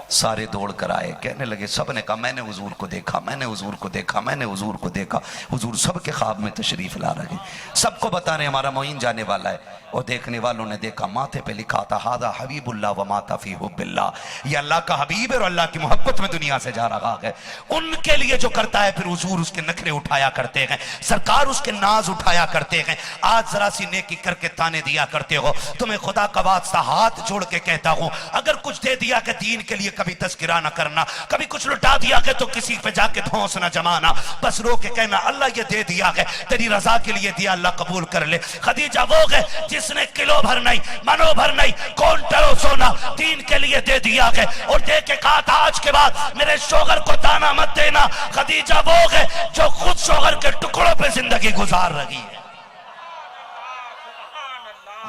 सारे दौड़ कर आए, कहने लगे, सब ने कहा मैंने हुजूर को देखा, मैंने हुजूर को देखा, मैंने हुजूर को देखा। हुजूर सबके ख्वाब में तशरीफ ला रहे, सबको बता रहे हमारा मोइन जाने वाला है। और देखने वालों ने देखा, माथे पे लिखा था हादा हबीबुल्लाह व माता फी हुब्बिल्लाह, ये अल्लाह का हबीब है और अल्लाह की मोहब्बत में दुनिया से जा रहा है। उनके लिए जो करता है फिर हुजूर उसके नखरे उठाया करते हैं, सरकार उसके नाज उठाया करते हैं। आज जरा सी नेकी करके ताने दिया करते हो। तुम्हें खुदा का वास्ता हाथ जोड़ के कहता हूं, अगर कुछ दे दिया कि दीन के लिए कभी तस्किरा ना करना, कभी कुछ लुटा दिया कि तो किसी पे जाके धौंस ना जमाना, बस रो के कहना अल्लाह ये दे दिया है, तेरी रजा के लिए दिया, अल्लाह कबूल कर ले। खदीजा वो है जिसने किलो भर नहीं, मनो भर नहीं, क्विंटलों सोना दीन के लिए दे दिया है। और दे के कहा था आज के बाद मेरे शोहर को ताना मत देना। खदीजा वो है जो खुद शोहर के टुकड़ों पे जिंदगी गुजार रही है।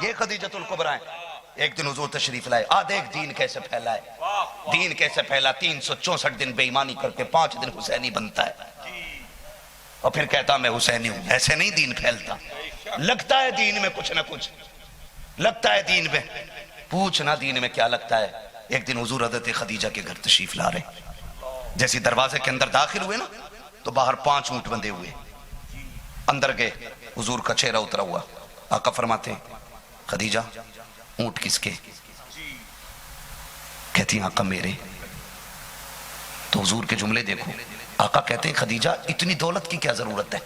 ये खदीजतुल कुबरा है। एक दिन हुजूर तशरीफ लाए, आ देख दीन कैसे फैला है, दीन कैसे फैला। 364 दिन बेईमानी करके 5 दिन हुसैनी बनता है और फिर कहता मैं हुसैनी हूं। ऐसे नहीं दीन फैलता, लगता है दीन में कुछ ना कुछ, लगता है दीन में। पूछना दीन में क्या लगता है। एक दिन हुजूर हज़रत खदीजा के घर तशरीफ ला रहे, जैसे दरवाजे के अंदर दाखिल हुए ना तो बाहर 5 ऊंट बंधे हुए। अंदर गए, हुजूर का चेहरा उतरा हुआ। आका फरमाते खदीजा ऊंट किसके? कहती आका मेरे। तो हुजूर के जुमले देखो। आका कहते हैं खदीजा इतनी दौलत की क्या जरूरत है,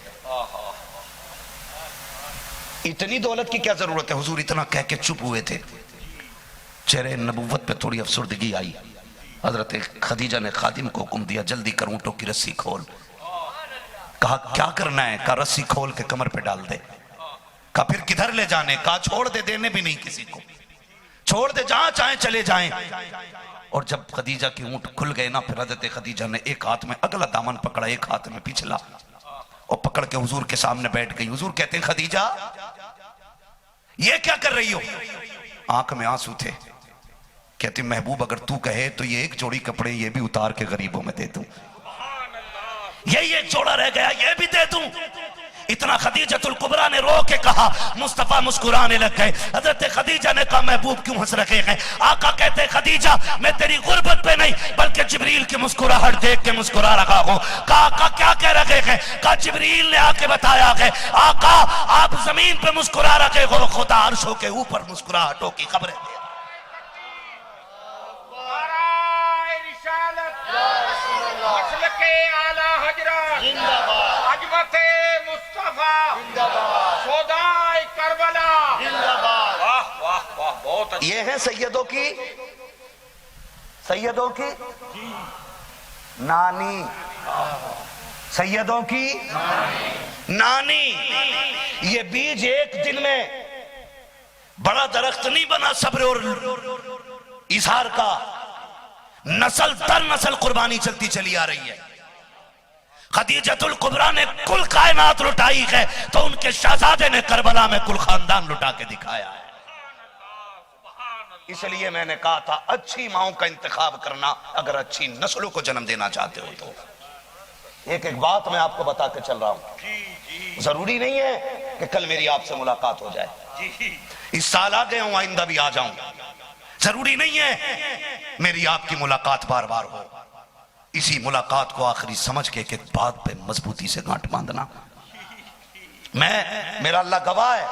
इतनी दौलत की क्या जरूरत है? हुजूर इतना कह के चुप हुए थे। चेहरे नबुव्वत पे थोड़ी अफसुर्दगी आई। हजरत खदीजा ने खादिम को हुक्म दिया जल्दी कर ऊंटों की रस्सी खोल। कहा क्या करना है? कहा रस्सी खोल के कमर पे डाल दे। कहा फिर किधर ले जाने? कहा छोड़ दे, देने भी नहीं किसी को, छोड़ दे, जहां चाहे चले जाएं। और जब खदीजा के ऊंट खुल गए ना, फिर हजरत खदीजा ने एक हाथ में अगला दामन पकड़ा, एक हाथ में पिछला, और पकड़ के हुजूर के सामने बैठ गई। हुजूर कहते हैं खदीजा ये क्या कर रही हो? आंख में आंसू थे। कहती महबूब अगर तू कहे तो ये एक जोड़ी कपड़े ये भी उतार के गरीबों में दे दूं, यही एक जोड़ा रह गया ये भी दे दूं। इतना खदीजतुल कुबरा ने रो के कहा। मुस्तफा मुस्कुराने लग गए। हजरत खदीजा ने कहा महबूब क्यों हंस रखे हैं? आका कहते खदीजा मैं तेरी गुर्बत पे नहीं बल्कि जिब्रील की मुस्कुराहट देख के मुस्कुरा रहा हूं। कहा आका क्या कह रखे हैं? कहा जिब्रील ने आके बताया है आका आप जमीन पे मुस्कुरा रखे हो, खुदा अर्शों के ऊपर मुस्कुराहटों की खबरें दे। ये है सैयदों की नानी, सैयदों की नानी। ये बीज एक दिन में बड़ा दरख्त नहीं बना, सब्र और इज़हार का नस्ल दर नस्ल कुर्बानी चलती चली आ रही है। खदीजतुल कुबरा ने कुल कायनात लुटाई है तो उनके शहजादे ने करबला में कुल खानदान लुटा के दिखाया है। इसलिए मैंने कहा था अच्छी माओं का इंतखाब करना अगर अच्छी नस्लों को जन्म देना चाहते हो तो। एक एक बात मैं आपको बता के चल रहा हूं, जरूरी नहीं है कि कल मेरी आपसे मुलाकात हो जाए। इस साल आ गया हूं, आइंदा भी आ जाऊं। जरूरी नहीं है मेरी आपकी मुलाकात बार बार हो। इसी मुलाकात को आखिरी समझ के एक बात पे मजबूती से गांठ बांधना। मेरा अल्लाह गवाह है,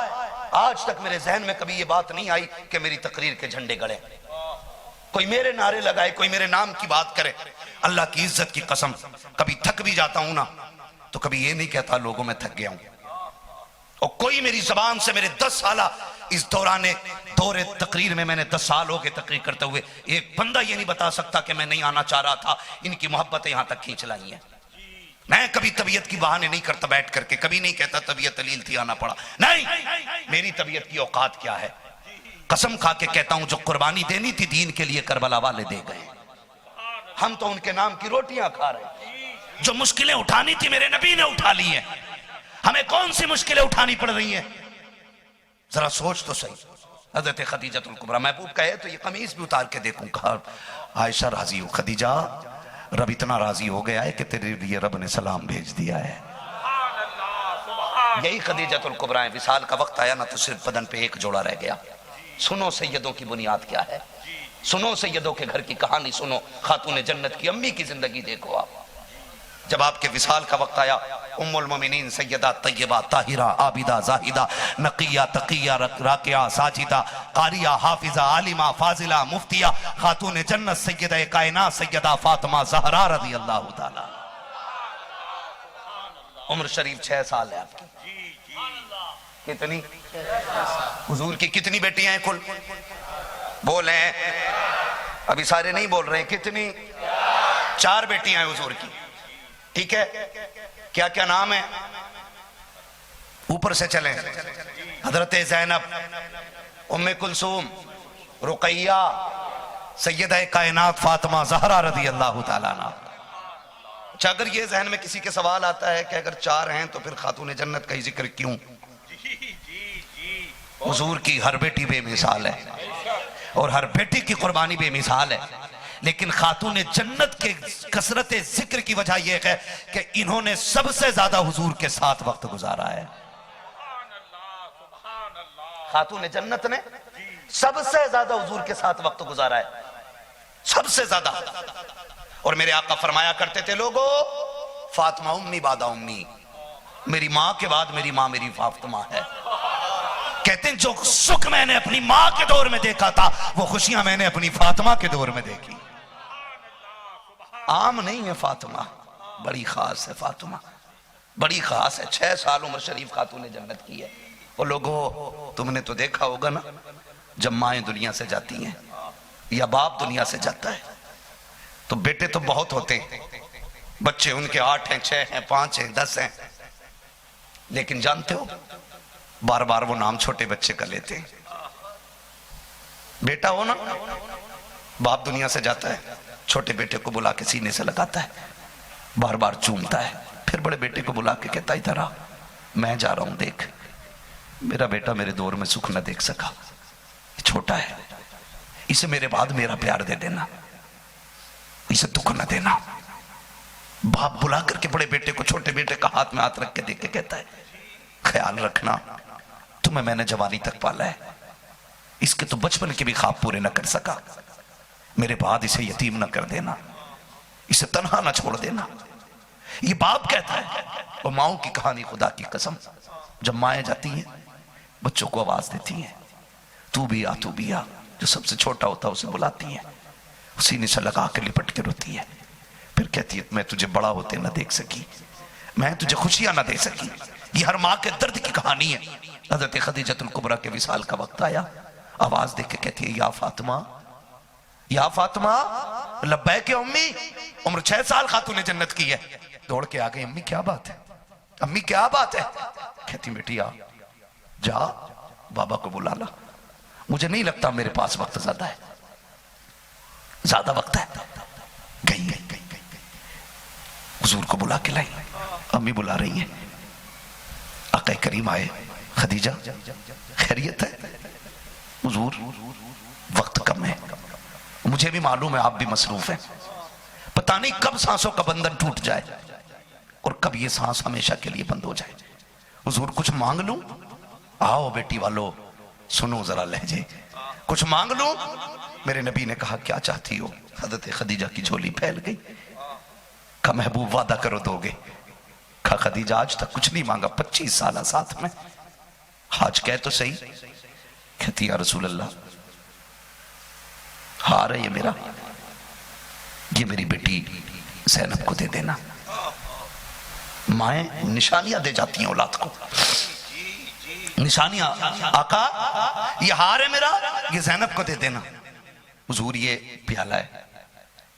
आज तक मेरे जहन में कभी ये बात नहीं आई कि मेरी तकरीर के झंडे गड़े, कोई मेरे नारे लगाए, कोई मेरे नाम की बात करे। अल्लाह की इज्जत की कसम कभी थक भी जाता हूं ना तो कभी ये नहीं कहता लोगों में थक गया हूं। और कोई मेरी जबान से मेरे 10 साल इस दौरे तकरीर में मैंने 10 साल हो गए तकरीर करते हुए, एक बंदा ये नहीं बता सकता कि मैं नहीं आना चाह रहा था, इनकी मोहब्बतें यहां तक खींच लाई है। मैं कभी तबीयत की बहाने नहीं करता बैठ करके, कभी नहीं कहता तबीयत अलील थी आना पड़ा, नहीं। मेरी तबीयत की औकात क्या है, कसम खा के कहता हूं जो कुर्बानी देनी थी दीन के लिए करबला वाले दे गए। हम तो उनके नाम की रोटियां खा रहे। जो मुश्किलें उठानी थी मेरे नबी ने उठा ली है। हमें कौन सी मुश्किलें उठानी पड़ रही हैं? जरा सोच तो सही। हजरत खदीजतुल कुबरा महबूब कहे तो ये कमीज भी उतार के देखूं। कहा आयशा राजी हो। खदीजा रब इतना राजी हो गया है कि तेरे लिए रब ने सलाम भेज दिया है। यही खदीजतुल कुबरा है। विसाल का वक्त आया ना तो सिर्फ बदन पे एक जोड़ा रह गया। सुनो सैयदों की बुनियाद क्या है, सुनो सैयदों के घर की कहानी, सुनो खातून जन्नत की अम्मी की जिंदगी देखो आप। जब आपके विसाल का वक्त आया, उम्मुल मोमिनीन सैयदा तैयबा ताहिरा आबिदा जाहिदा नकिया तकिया राकिया साजिदा कारिया हाफिजा आलिमा फाजिला मुफ्तिया खातून जन्नत सैयदा कायनात सैयदा फातिमा ज़हरा रज़ी अल्लाह ताला। उम्र शरीफ 6 साल है आपकी। कितनी? हुजूर की कितनी बेटियां हैं कुल? बोले, अभी सारे नहीं बोल रहे हैं। कितनी? 4 बेटियां हैं हुजूर की। ठीक है, क्या क्या नाम है? ऊपर से चलें। हजरत ज़ैनब, उम्मे कुलसूम, रुकैया, सैयदा कायनात फातिमा ज़हरा रज़ी अल्लाह ताला अन्हा। अच्छा, अगर ये जहन में किसी के सवाल आता है कि अगर 4 हैं तो फिर खातून जन्नत का ही जिक्र क्यों? हुजूर की हर बेटी बेमिसाल है और हर बेटी की कुर्बानी बेमिसाल है, लेकिन खातून जन्नत के कसरत जिक्र की वजह यह है कि इन्होंने सबसे ज्यादा हुजूर के साथ वक्त गुजारा है। खातून जन्नत ने सबसे ज्यादा हुजूर के साथ वक्त गुजारा है, सबसे ज्यादा। और मेरे आका फरमाया करते थे, लोगो फातिमा उम्मी बादा उम्मी, मेरी मां के बाद मेरी मां मेरी फातिमा है। कहते हैं जो सुख मैंने अपनी मां के दौर में देखा था वो खुशियां मैंने अपनी फातिमा के दौर में देखी। आम नहीं है फातिमा, बड़ी खास है फातिमा, बड़ी खास है। 6 साल उम्र शरीफ खातून जन्नत की है। वो लोगों, तुमने तो देखा होगा ना, जब माएँ दुनिया से जाती हैं या बाप दुनिया से जाता है तो बेटे तो बहुत होते हैं, बच्चे उनके 8 हैं, 6 हैं, 5 हैं, 10 हैं, लेकिन जानते हो बार बार वो नाम छोटे बच्चे का लेते हैं। बेटा हो ना, बाप दुनिया से जाता है, छोटे बेटे को बुला के सीने से लगाता है, बार बार चूमता है, फिर बड़े बेटे को बुला के कहता है इधर आ, मैं जा रहा हूं, देख मेरा बेटा मेरे दौर में सुख न देख सका, छोटा है, इसे मेरे बाद मेरा प्यार दे देना, इसे दुख न देना। बाप बुला करके बड़े बेटे को छोटे बेटे का हाथ में हाथ रख के देख के कहता है ख्याल रखना, तुम्हें मैंने जवानी तक पाला है, इसके तो बचपन के भी ख्वाब पूरे न कर सका, मेरे बाद इसे यतीम न कर देना, इसे तन्हा न छोड़ देना। ये बाप कहता है। और माओ की कहानी, खुदा की कसम, जब माएँ जाती हैं बच्चों को आवाज देती हैं, तू भी आ, तू भी आ, जो सबसे छोटा होता है उसे बुलाती है, सीने से लगा के लिपट के रोती है, फिर कहती है मैं तुझे बड़ा होते न देख सकी, मैं तुझे खुशियां न दे सकी। ये हर माँ के दर्द की कहानी है। हजरत खदीजतुल कुबरा के विसाल का वक्त आया, आवाज देख के कहती है या फातिमा, या फातिमा, लब्बैक उम्मी। उम्र 6 साल खातून जन्नत की है। दौड़ के आ गई, अम्मी क्या बात है, अम्मी क्या बात है? कहती बेटी आ, जा बाबा को बुला ला, मुझे नहीं लगता मेरे पास वक्त ज्यादा है, ज्यादा वक्त है। गई हुजूर को बुला के लाई, अम्मी बुला रही है, आका करीम आए, खदीजा खैरियत है? हुजूर वक्त कम है, मुझे भी मालूम है आप भी मसरूफ हैं, पता नहीं कब सांसों का बंधन टूट जाए और कब ये सांस हमेशा के लिए बंद हो जाए। हुजूर कुछ मांग लूं? आओ बेटी वालों सुनो जरा लहजे, कुछ मांग लूं? मेरे नबी ने कहा क्या चाहती हो? हजरत खदीजा की झोली फैल गई। कहा महबूब वादा करो दोगे? कहा खदीजा आज तक कुछ नहीं मांगा, 25 साल साथ में, आज कह तो सही। कहती या रसूल अल्लाह, हार है ये मेरा, ये मेरी बेटी ज़ैनब को दे देना। माएँ निशानियां दे जाती हैं औलाद को, निशानियां, आका ये हार है मेरा, ये ज़ैनब को दे देना। हुजूर ये प्याला है,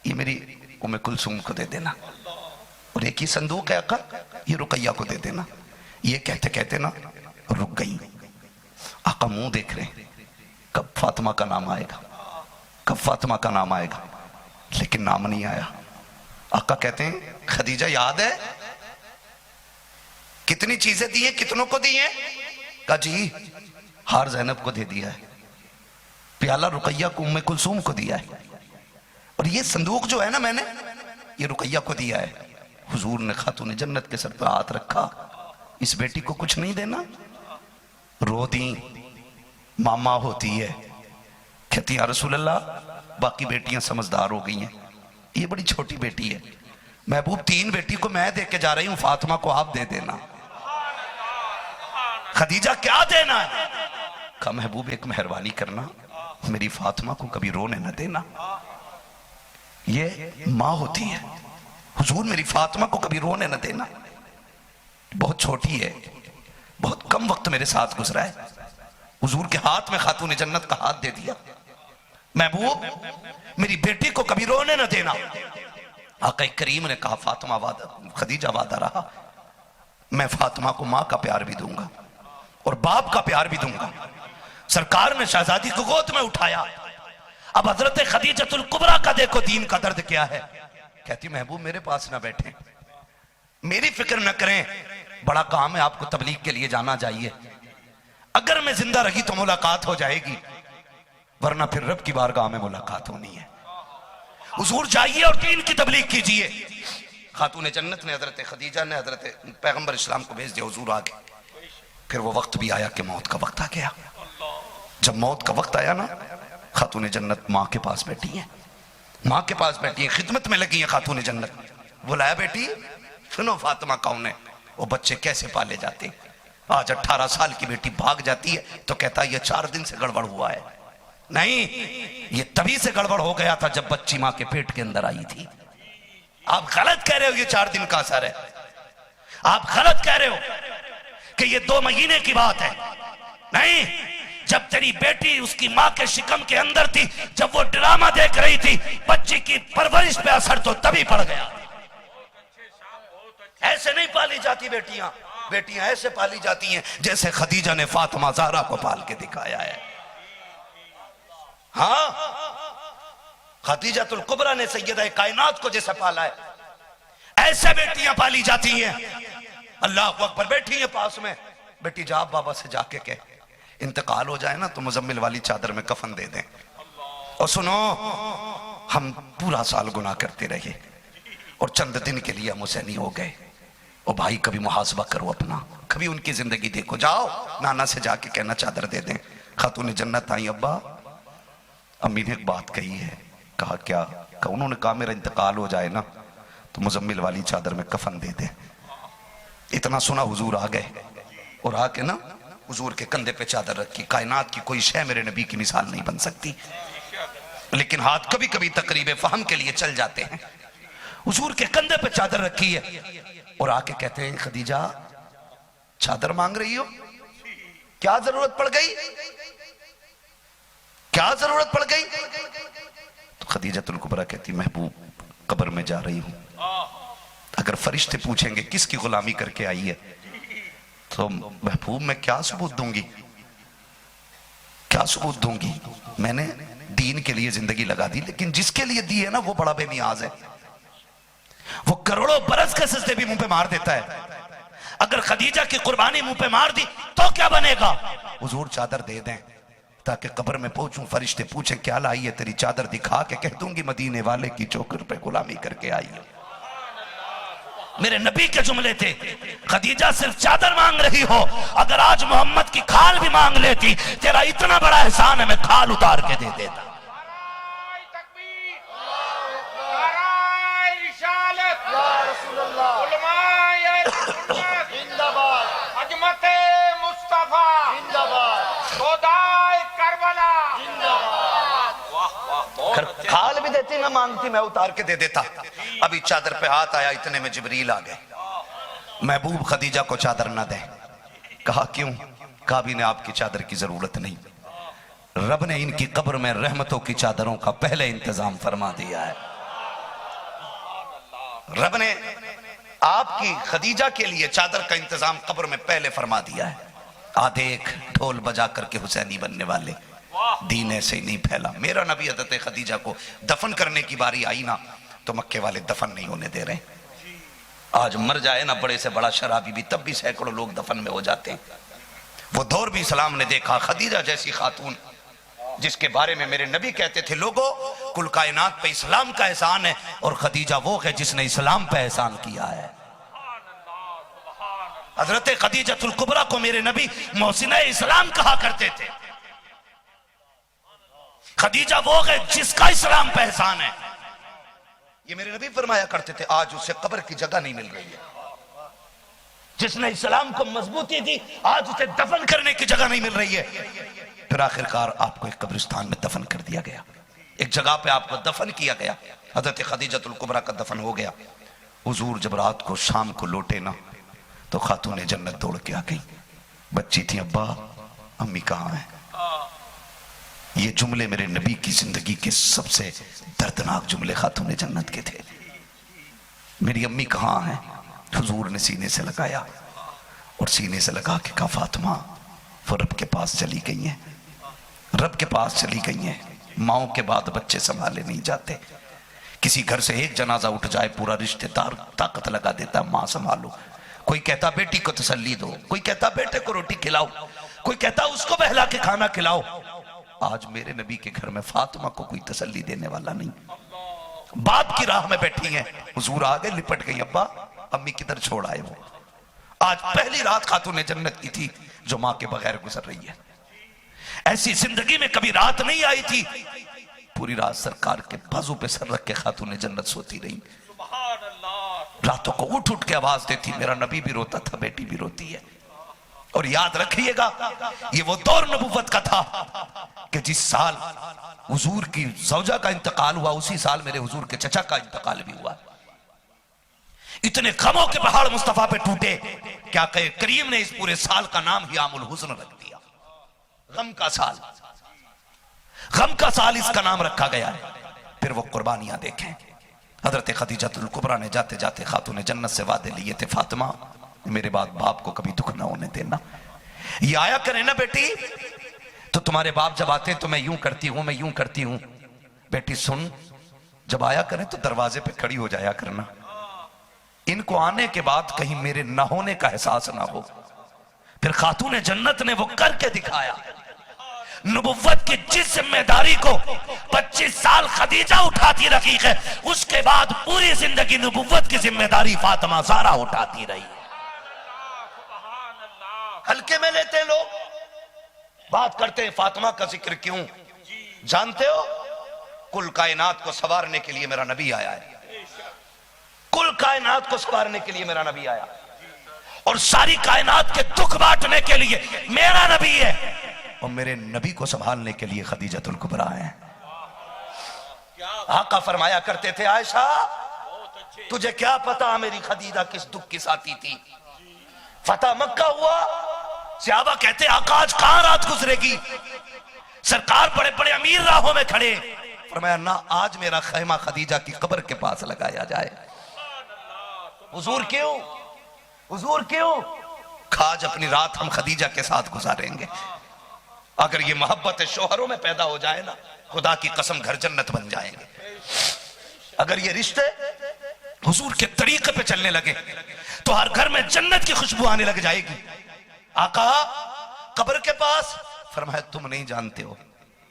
ये मेरी उम्मे कुलसूम को दे देना। और एक ही संदूक है आका, ये रुकैया को दे देना। ये कहते कहते ना रुक गई। आका मुंह देख रहे, कब फातिमा का नाम आएगा, कब फातिमा का नाम आएगा, लेकिन नाम नहीं आया। आका कहते हैं खदीजा याद है कितनी चीजें दी हैं, कितनों को दी हैं? कहा जी हार ज़ैनब को दे दिया है, प्याला रुकैया को उम्मे कुलसूम को दिया है, और ये संदूक जो है ना मैंने ये रुकैया को दिया है। हुजूर ने खातून जन्नत के सर पर हाथ रखा, इस बेटी को कुछ नहीं देना? रो दी। मामा होती है, कहती या रसूल अल्लाह बाकी बेटियां समझदार हो गई हैं, ये बड़ी छोटी बेटी है। महबूब 3 बेटी को मैं दे के जा रही हूं, फातिमा को आप दे देना। खदीजा क्या देना है? कहा महबूब एक मेहरबानी करना, मेरी फातिमा को कभी रोने न देना, ये माँ होती है। हुजूर मेरी फातिमा को कभी रोने न देना, बहुत छोटी है, बहुत कम वक्त मेरे साथ गुजरा है। हुजूर के हाथ में खातून जन्नत का हाथ दे दिया। महबूब मेरी बेटी को कभी रोने न देना। आका करीम ने कहा फातिमा वादा, खदीजा वादा रहा, मैं फातिमा को माँ का प्यार भी दूंगा और बाप का प्यार भी दूंगा। सरकार ने शहजादी को गोद में उठाया। अब हजरत खदीजतुल कुबरा का देखो दीन का दर्द क्या है। कहती महबूब मेरे पास ना बैठे, मेरी फिक्र न करें, बड़ा काम है, आपको तबलीग के लिए जाना चाहिए। अगर मैं जिंदा रही तो मुलाकात हो जाएगी, वरना फिर रब की बारगाह में मुलाकात होनी है। हुजूर जाइए और दीन की तबलीग कीजिए। खातून जन्नत ने हजरत खदीजा ने हजरत पैगंबर इस्लाम को भेज दिया, हुजूर आगे। फिर वो वक्त भी आया कि मौत का वक्त आ गया। जब मौत का वक्त आया ना, खातून जन्नत माँ के पास बैठी है, माँ के पास बैठी है, खिदमत में लगी है खातून जन्नत। बुलाया बेटी सुनो फातिमा कौन है, वो बच्चे कैसे पाले जाते। आज 18 साल की बेटी भाग जाती है तो कहता है ये 4 दिन से गड़बड़ हुआ है। नहीं, ये तभी से गड़बड़ हो गया था जब बच्ची माँ के पेट के अंदर आई थी। आप गलत कह रहे हो, ये 4 दिन का असर है। आप गलत कह रहे हो कि ये 2 महीने की बात है। नहीं, जब तेरी बेटी उसकी माँ के शिकम के अंदर थी, जब वो ड्रामा देख रही थी, बच्ची की परवरिश पे असर तो तभी पड़ गया। ऐसे नहीं पाली जाती बेटियां, बेटियां ऐसे पाली जाती हैं जैसे खदीजा ने फातिमा ज़हरा को पाल के दिखाया है। हाँ, खदीजतुल कुबरा ने सैयदा कायनात को जैसे पाला है, ऐसे बेटियां पाली जाती हैं। अल्लाह अकबर। बैठी है पास में, बेटी जा बाबा से जाके कह इंतकाल हो जाए ना तो मुजम्मिल वाली चादर में कफन दे दें। और सुनो, हम पूरा साल गुनाह करते रहे और चंद दिन के लिए हम हुसैनी हो गए। और भाई कभी मुहासबा करो अपना, कभी उनकी जिंदगी देखो। जाओ नाना से जाके कहना चादर दे दें। खातून जन्नत आई, अब्बा अम्मी ने एक बात कही है। कहा क्या? कहा उन्होंने कहा मेरा इंतकाल हो जाए ना तो मुजम्मिल वाली चादर में कफन दे दे। इतना सुना हुजूर आ गए और आके ना हुजूर के कंधे पे चादर रखी। कायनात की कोई शय मेरे नबी की मिसाल नहीं बन सकती, लेकिन हाथ कभी कभी तकरीब फहम के लिए चल जाते हैं। हुजूर के कंधे पे चादर रखी है और आके कहते हैं खदीजा चादर मांग रही हो, क्या जरूरत पड़ गई, क्या जरूरत पड़ गई? तो खदीजतुल कुबरा कहती महबूब कब्र में जा रही हूं, अगर फरिश्ते पूछेंगे किसकी गुलामी करके आई है तो महबूब मैं क्या सबूत दूंगी, क्या सबूत दूंगी? मैंने दीन के लिए जिंदगी लगा दी, लेकिन जिसके लिए दी है ना वो बड़ा बेनियाज है। वो करोड़ों बरस के सजदे भी मुंह पे मार देता है। अगर खदीजा की कुर्बानी मुंह पे मार दी तो क्या बनेगा? हुजूर चादर दे दें ताकि कब्र में पहुंचूं, फरिश्ते पूछे क्या लाई है, तेरी चादर दिखा के कह दूंगी मदीने वाले की चौकर पे गुलामी करके आई है। मेरे नबी के जुमले थे। खदीजा सिर्फ चादर मांग रही हो, अगर आज मोहम्मद की खाल भी मांग लेती, तेरा इतना बड़ा एहसान है मैं खाल उतार के दे देता। खाल भी देती ना मांगती, मैं उतार के दे देता। अभी चादर पे हाथ आया, इतने में जिब्रील आ गए। महबूब खदीजा को चादर ना दे। कहा क्यों? कहा भी ने आपकी चादर की जरूरत नहीं, रब ने इनकी कब्र में रहमतों की चादरों का पहले इंतजाम फरमा दिया है। रब ने आपकी खदीजा के लिए चादर का इंतजाम कब्र में पहले फरमा दिया है। आ देख ढोल बजा करके हुसैनी बनने वाले, दीन ऐसे ही नहीं फैला। मेरा नबी हज़रत खदीजा को दफन करने की बारी आई ना तो मक्के वाले दफन नहीं होने दे रहे। आज मर जाए ना बड़े से बड़ा शराबी भी, तब भी सैकड़ों लोग दफन में हो जाते हैं। वो दौर भी इस्लाम ने देखा। खदीजा जैसी खातून जिसके बारे में मेरे नबी कहते थे, लोगों कुल कायनात पे इस्लाम का एहसान है और खदीजा वो है जिसने इस्लाम पे एहसान किया है। हजरत खदीजतुल कुबरा को मेरे नबी मोहसिना इस्लाम कहा करते थे। खदीजा वो है जिसका इस्लाम पे एहसान है, ये मेरे नबी फरमाया करते थे। आज उसे कब्र की जगह नहीं मिल रही है। जिसने इस्लाम को मजबूती दी, आज उसे दफन करने की जगह नहीं मिल रही है। फिर आखिरकार आपको एक कब्रिस्तान में दफन कर दिया गया, एक जगह पे आपको दफन किया गया। हजरत खदीजतुल कुबरा का दफन हो गया। हुजूर जब रात को शाम को लौटे ना, तो खातून जन्नत दौड़ के आ गई। बच्ची थी, अब्बा अम्मी कहाँ है? ये जुमले मेरे नबी की जिंदगी के सबसे दर्दनाक जुमले खातून जन्नत के थे। मेरी अम्मी कहाँ है? हुजूर ने सीने से लगाया और सीने से लगा के कहा, फातिमा वो रब के पास चली गई हैं, रब के पास चली गई हैं। माओ के बाद बच्चे संभाले नहीं जाते। किसी घर से एक जनाजा उठ जाए, पूरा रिश्तेदार ताकत लगा देता, माँ संभालो। कोई कहता बेटी को तसल्ली दो, कोई कहता बेटे को रोटी खिलाओ, कोई कहता उसको बहला के खाना खिलाओ। आज मेरे नबी के घर में फातिमा को कोई तसल्ली देने वाला नहीं। बाप की राह में बैठी हैं, हुजूर आ गए, लिपट गई। अब्बा अम्मी किधर छोड़ आए? वो आज पहली रात खातून जन्नत की थी जो मां के बगैर गुजर रही है। ऐसी जिंदगी में कभी रात नहीं आई थी। पूरी रात सरकार के बाजू पे सर रख के खातून जन्नत सोती रही। रातों को उठ उठ के आवाज देती, मेरा नबी भी रोता था, बेटी भी रोती है। और याद रखिएगा, ये वो दौर नबुव्वत का था कि जिस साल हुजूर की ज़ौजा का इंतकाल हुआ, उसी साल मेरे हुजूर के चचा का इंतकाल भी हुआ। इतने गमों के पहाड़ मुस्तफा पे टूटे, क्या कहे करीम ने इस पूरे साल का नाम ही आमुल हुज़्न रख दिया। गम का साल, गम का साल इसका नाम रखा गया है। फिर वो कुर्बानियां देखें। हजरत खदीजतुल कुबरा ने जाते जाते खातून जन्नत से वादे लिए थे, फातिमा मेरे बाद बाप को कभी दुख ना होने देना। ये आया करे ना बेटी, तो तुम्हारे बाप जब आते तो मैं यूं करती हूं, मैं यूं करती हूं। बेटी सुन, जब आया करें तो दरवाजे पे खड़ी हो जाया करना। इनको आने के बाद कहीं मेरे न होने का एहसास ना हो। फिर खातून जन्नत ने वो करके दिखाया। नबुव्वत की जिस जिम्मेदारी को 25 साल खदीजा उठाती रही है, उसके बाद पूरी जिंदगी नबुव्वत की जिम्मेदारी फातिमा ज़हरा उठाती रही। हल्के में लेते लोग, बात करते हैं फातिमा का जिक्र क्यों? जानते हो, कुल कायनात को संवारने के लिए मेरा नबी आया है। कुल कायनात को संवारने के लिए मेरा नबी आया, और सारी कायनात के दुख बांटने के लिए मेरा नबी है। और मेरे नबी को संभालने के लिए खदीजतुल कुबरा है। आका फरमाया करते थे, आयशा तुझे क्या पता मेरी खदीजा किस दुख की साथी थी। फतह मक्का हुआ, सहाबा कहते आका आज कहां रात गुजरेगी? सरकार बड़े बड़े अमीर राहों में खड़े। फरमाया ना, आज मेरा खैमा खदीजा की कब्र के पास लगाया जाए। हुजूर क्यों? हुजूर क्यों? आज अपनी रात हम खदीजा के साथ गुजारेंगे। अगर ये मोहब्बत शोहरों में पैदा हो जाए ना, खुदा की कसम घर जन्नत बन जाएंगे। अगर ये रिश्ते हुजूर के तरीके पे चलने लगे तो हर घर में जन्नत की खुशबू आने लग जाएगी। आका कब्र के पास, फरमाया तुम नहीं जानते हो,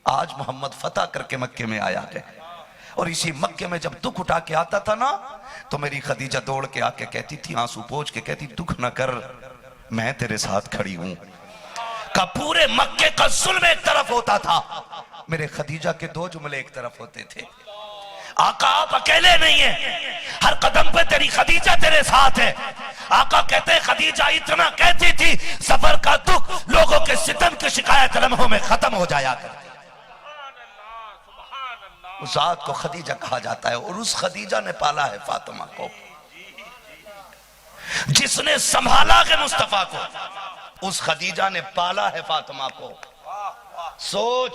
आज मोहम्मद फतह करके मक्के में आया है। और इसी मक्के में जब दुख उठा के आता था ना, तो मेरी खदीजा दौड़ के आके कहती थी, आंसू पोंछ के कहती, दुख न कर, मैं तेरे साथ खड़ी हूं। का पूरे मक्के का जुल्म एक तरफ होता था, मेरे खदीजा के दो जुमले एक तरफ होते थे। आका आप अकेले नहीं है, हर कदम पे तेरी खदीजा तेरे साथ है। आका कहते हैं खदीजा इतना कहती थी, सफर का दुख लोगों के सितम की शिकायत लम्हों में खत्म हो जाया करती। उस जात को खदीजा कहा जाता है, और उस खदीजा ने पाला है फातिमा को, जिसने संभाला है मुस्तफा को, उस खदीजा ने पाला है फातिमा को। सोच,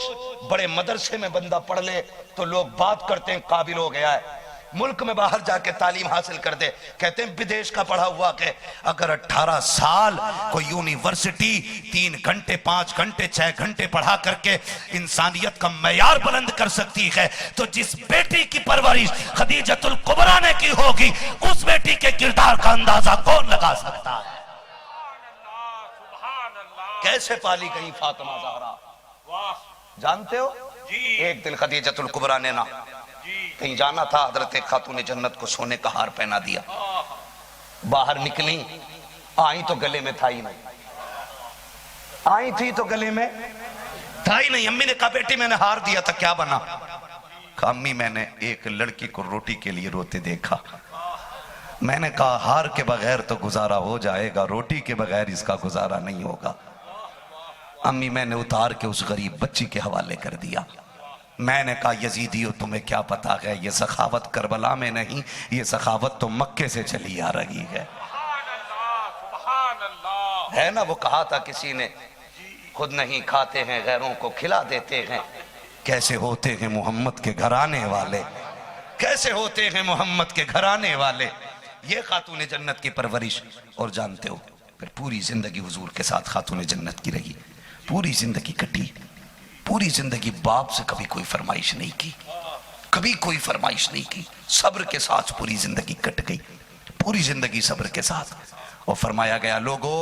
बड़े मदरसे में बंदा पढ़ ले तो लोग बात करते हैं काबिल हो गया है, मुल्क में बाहर जाके तालीम हासिल कर दे, कहते हैं विदेश का पढ़ा हुआ के। अगर 18 साल कोई यूनिवर्सिटी 3 घंटे 5 घंटे 6 घंटे पढ़ा करके इंसानियत का मैयार बुलंद कर सकती है, तो जिस बेटी की परवरिश खदीजतुल कुबरा ने की होगी, उस बेटी के किरदार का अंदाजा कौन लगा सकता है? कैसे पाली गई फातिमा ज़हरा जानते हो? एक दिन खदीजतुल कुबरा ने ना कहीं जाना था, हजरत खातून जन्नत को सोने का हार पहना दिया। बाहर निकली, आई तो गले में था ही नहीं, आई थी तो गले में था ही नहीं। अम्मी ने कहा बेटी मैंने हार दिया था, क्या बना? कहा अम्मी मैंने एक लड़की को रोटी के लिए रोते देखा। मैंने कहा हार के बगैर तो गुजारा हो जाएगा, रोटी के बगैर इसका गुजारा नहीं होगा। अम्मी मैंने उतार के उस गरीब बच्ची के हवाले कर दिया। मैंने कहा यजीदियो तुम्हें क्या पता है, ये सखावत करबला में नहीं, ये सखावत तो मक्के से चली आ रही है ना। वो कहा था किसी ने, खुद नहीं खाते हैं गैरों को खिला देते हैं। कैसे होते हैं मोहम्मद के घराने वाले, कैसे होते हैं मोहम्मद के घराने वाले। ये खातून जन्नत की परवरिश। और जानते हो फिर पूरी जिंदगी हुजूर के साथ खातून जन्नत की रही, पूरी जिंदगी कटी। पूरी जिंदगी बाप से कभी कोई फरमाइश नहीं की, कभी कोई फरमाइश नहीं की, सब्र के साथ पूरी जिंदगी कट गई, पूरी जिंदगी सब्र के साथ। और फरमाया गया लोगों,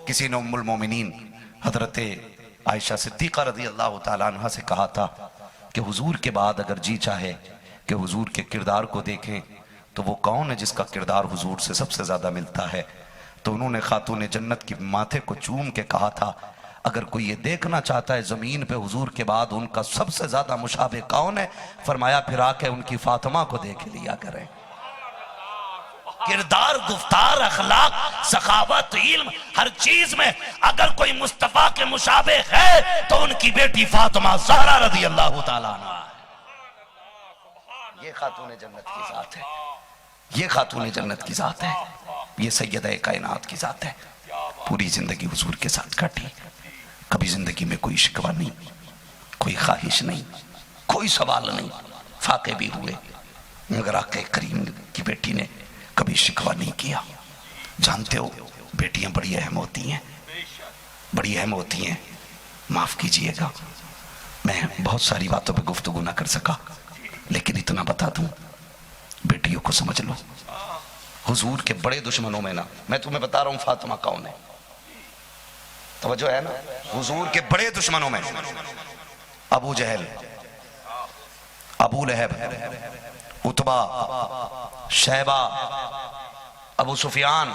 किसी ने उम्मुल मोमिनीन हजरत आयशा सिद्दीक़ा रज़ी अल्लाह तआला अन्हा से कहा था कि हुजूर के बाद अगर जी चाहे कि हुजूर के किरदार को देखें तो वो कौन है जिसका किरदार हुजूर से सबसे ज्यादा मिलता है? तो उन्होंने खातून जन्नत की माथे को चूम के कहा था अगर कोई ये देखना चाहता है जमीन पे हुजूर के बाद उनका सबसे ज्यादा मुशाबे कौन है, फरमाया फिर आके उनकी फातिमा को देख लिया करें। किरदार, गुफ्तार, अखलाक, सखावत, इल्म, हर चीज में अगर कोई मुस्तफा के मुशाबे है तो उनकी बेटी फातिमा ज़हरा रज़ी अल्लाह तआला अन्हा। ये खातून जन्नत की जात है, ये खातून जन्नत की जात है, ये सैयदा कायनात की जात है। पूरी जिंदगी हुजूर के साथ काटी, कभी जिंदगी में कोई शिकवा नहीं, कोई ख्वाहिश नहीं, कोई सवाल नहीं। फाके भी हुए मगर आके करीम की बेटी ने कभी शिकवा नहीं किया। जानते हो बेटियां बड़ी अहम होती हैं, बड़ी अहम होती हैं। माफ कीजिएगा मैं बहुत सारी बातों पे गुफ्तगू ना कर सका, लेकिन इतना बता दूं बेटियों को समझ लो। हुजूर के बड़े दुश्मनों में ना, मैं तुम्हें बता रहा हूं फातिमा कौन है, तवज्जो है ना। हुजूर के बड़े दुश्मनों में अबू जहल, अबू लहब, उतबा, शैबा, अबू सुफियान,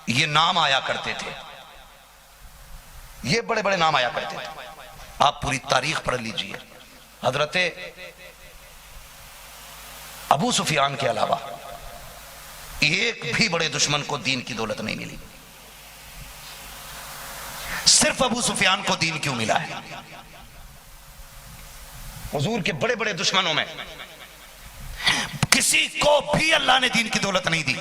ये नाम आया करते थे, ये बड़े बड़े नाम आया करते थे। आप पूरी तारीख पढ़ लीजिए। हजरत अबू सुफियान के अलावा एक भी बड़े दुश्मन को दीन की दौलत नहीं मिली। सिर्फ अबू सुफियान को दीन क्यों मिला है? हुजूर के बड़े बड़े दुश्मनों में किसी को भी अल्लाह ने दीन की दौलत नहीं दी,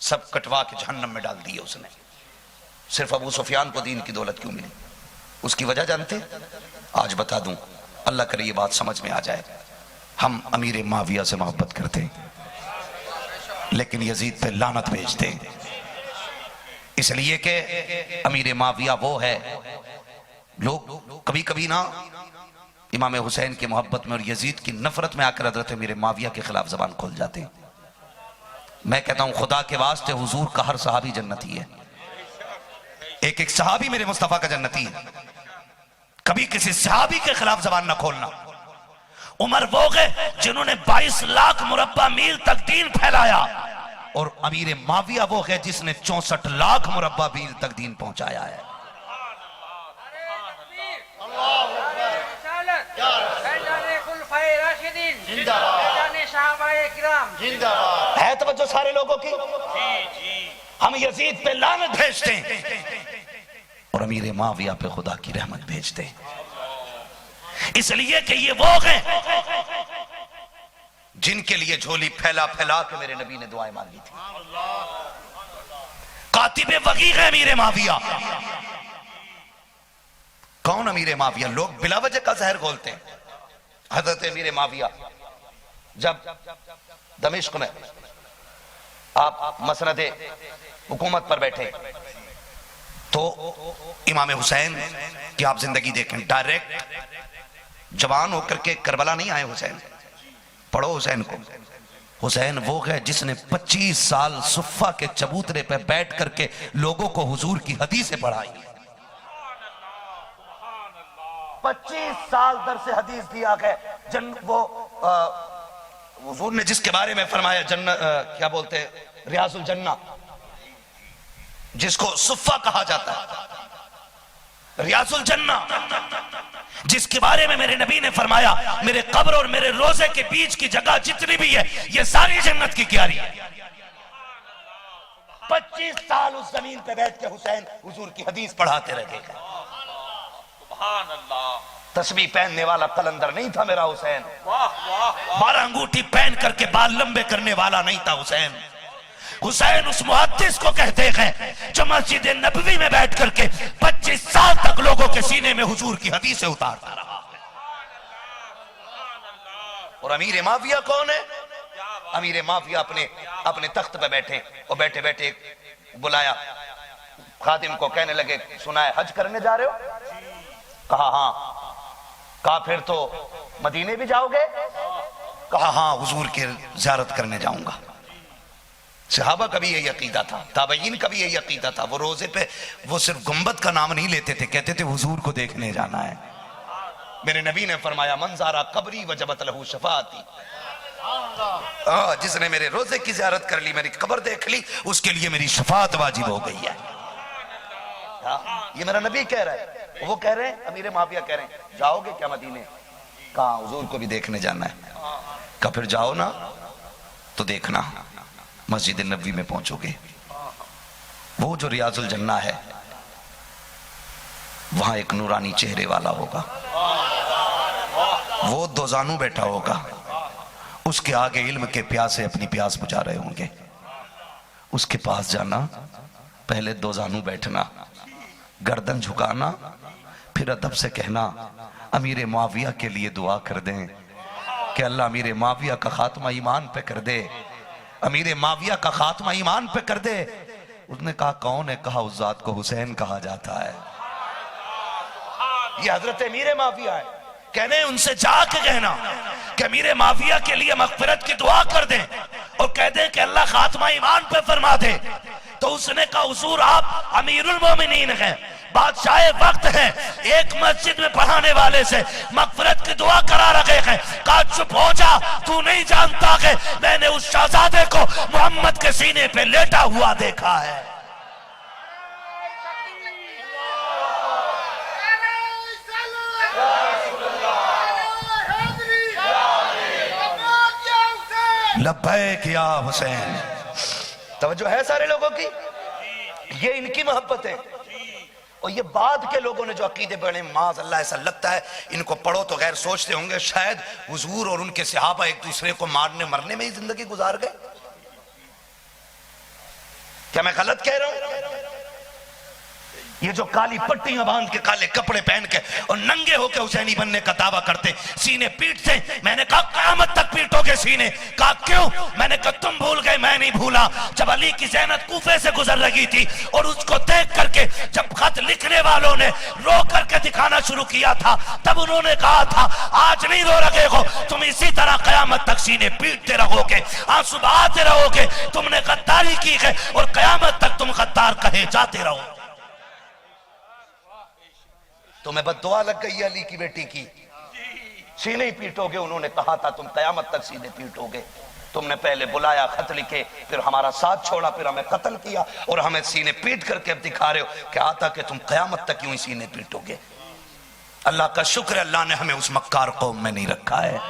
सब कटवा के जहन्नम में डाल दिए उसने। सिर्फ अबू सुफियान को दीन की दौलत क्यों मिली? उसकी वजह जानते? आज बता दूं, अल्लाह करे ये बात समझ में आ जाए। हम अमीर माविया से मोहब्बत करते लेकिन यजीद पे लानत भेजते, इसलिए कि अमीर माविया वो है। लोग कभी कभी ना इमाम हुसैन की मोहब्बत में और यजीद की नफरत में आकर हजरत अमीर माविया के खिलाफ जबान खोल जाते हैं। मैं कहता हूं खुदा के वास्ते हुजूर का हर सहाबी जन्नती है, एक एक सहाबी मेरे मुस्तफा का जन्नती है। कभी किसी सहाबी के खिलाफ जबान ना खोलना। उमर वो गए जिन्होंने 22 लाख मुरब्बा मील तक दीन फैलाया, और अमीर माविया वो है जिसने 64 लाख मुरब्बा मील तक दीन पहुंचाया है। है तवज्जो सारे लोगों की? हम यजीद पे लानत भेजते हैं और अमीर माविया पे खुदा की रहमत भेजते हैं, इसलिए कि ये वो हैं जिनके लिए झोली फैला फैला के मेरे नबी ने दुआएं मांगी थी। कातिबे वगी है अमीर माविया। कौन अमीर माविया? लोग बिला वजह का जहर घोलते हैं। हजरत अमीर माविया जब दमिश्क में आप मसनदे हुकूमत पर बैठे तो इमाम हुसैन की आप जिंदगी देखें, डायरेक्ट जवान होकर के करबला नहीं आए हुसैन। पढ़ो हुसैन को, हुसैन वो है जिसने 25 साल सुफ़ा के चबूतरे पे बैठ करके लोगों को हुजूर की हदीसें पढ़ाई। 25 साल दर से हदीस दिया गया। हुजूर ने जिसके बारे में फरमाया क्या बोलते हैं, रियाजुल जन्ना, जिसको सुफ़ा कहा जाता है, रियाजुल जन्ना, जिसके बारे में मेरे नबी ने फरमाया मेरे कब्र और मेरे रोजे के बीच की जगह जितनी भी है ये सारी जन्नत की क्यारी है। 25 साल उस जमीन पे बैठ के हुसैन हुजूर की हदीस पढ़ाते रहे। सुभान अल्लाह। तस्बीह पहनने वाला कलंदर नहीं था मेरा हुसैन। 12 अंगूठी पहन करके बाल लंबे करने वाला नहीं था हुसैन। हुसैन उस मुहद्दिस को कहते हैं जो मस्जिद नबवी में बैठ करके 25 साल तक लोगों के सीने में हुजूर की हदीसें उतारता रहा। और अमीर माविया कौन है? अमीर माविया अपने तख्त पे बैठे और बैठे बैठे बुलाया खादिम को, कहने लगे सुना है हज करने जा रहे हो? कहा हाँ। कहा फिर तो मदीने भी जाओगे? कहा हाँ, हुजूर की ज़ियारत करने जाऊंगा। सहाबा का भी यही अकीदा था, ताबईन का भी यही अकीदा था। वो रोजे पे वो सिर्फ गुंबद का नाम नहीं लेते थे, कहते थे हुजूर को देखने जाना है। मेरे नबी ने फरमाया मंजारा कब्री वजबत लहू शफाअती, जिसने मेरे रोजे की ज़ियारत कर ली, मेरी कब्र देख ली, उसके लिए मेरी शफाअत वाजिब हो गई है। ये मेरा नबी कह रहा है। वो कह रहे हैं, अमीर माविया कह रहे हैं जाओगे क्या मदीने? कहा हुजूर को भी देखने जाना है। कहा फिर जाओ ना तो देखना मस्जिद नबवी में पहुंचोगे, वो जो रियाजुल जन्ना है वहां एक नूरानी चेहरे वाला होगा, वो दोजानू बैठा होगा, उसके आगे इल्म के प्यासे अपनी प्यास बुझा रहे होंगे। उसके पास जाना, पहले दोजानू बैठना, गर्दन झुकाना, फिर अदब से कहना अमीर माविया के लिए दुआ कर दें कि अल्लाह अमीर माविया का खात्मा ईमान पे कर दे, अमीर माविया का खात्मा ईमान पे कर दे। उसने कहा कौन है? कहा उस जात को हुसैन कहा जाता है। ये हजरत अमीर माविया है। कहने उनसे जाके कहना कि अमीर माविया के लिए मगफिरत की दुआ कर दें और कह दें कि अल्लाह खात्मा ईमान पे फरमा दे। तो उसने कहा हुजूर आप अमीरुल मोमिनीन हैं, बादशाह वक्त है, एक मस्जिद में पढ़ाने वाले से मगफिरत की दुआ करा रखे हैं। कहा चुप हो जा, तू नहीं जानता कि मैंने उस शहजादे को मोहम्मद के सीने पे लेटा हुआ देखा है। लब्बैक या हुसैन। तवज्जो है सारे लोगों की? ये इनकी मोहब्बत है। और ये बाद के लोगों ने जो अकीदे पढ़े, माज़ अल्लाह, ऐसा लगता है इनको पढ़ो तो गैर सोचते होंगे शायद हुजूर और उनके सहाबा एक दूसरे को मारने मरने में ही जिंदगी गुजार गए। क्या मैं गलत कह रहा हूं? ये जो काली पट्टियां बांध के, काले कपड़े पहन के और नंगे होके हुसैनी बनने का दावा करते, सीने पीटते। मैंने कहा क़यामत तक पीटोगे सीने। कहा क्यों? मैंने कहा तुम भूल गए, मैं नहीं भूला। जब अली की ज़ैनब कूफे से गुजर रही थी और उसको देख करके जब खत लिखने वालों ने रो करके दिखाना शुरू किया था, तब उन्होंने कहा था आज नहीं रो रहे हो तुम, इसी तरह क़यामत तक सीने पीटते रहोगे, आंसू बहाते रहोगे। तुमने गद्दारी की है और क़यामत तक तुम गद्दार कहे जाते रहो। तुम्हें बद्दुआ लग गई अली की बेटी की, सीने ही पीटोगे। उन्होंने कहा था तुम कयामत तक सीने पीटोगे। तुमने पहले बुलाया, खत लिखे, फिर हमारा साथ छोड़ा, फिर हमें कत्ल किया और हमें सीने पीट करके अब दिखा रहे हो क्या आता कि तुम कयामत तक यूं ही सीने पीटोगे। अल्लाह का शुक्र, अल्लाह ने हमें उस मक्कार कौम में नहीं रखा है।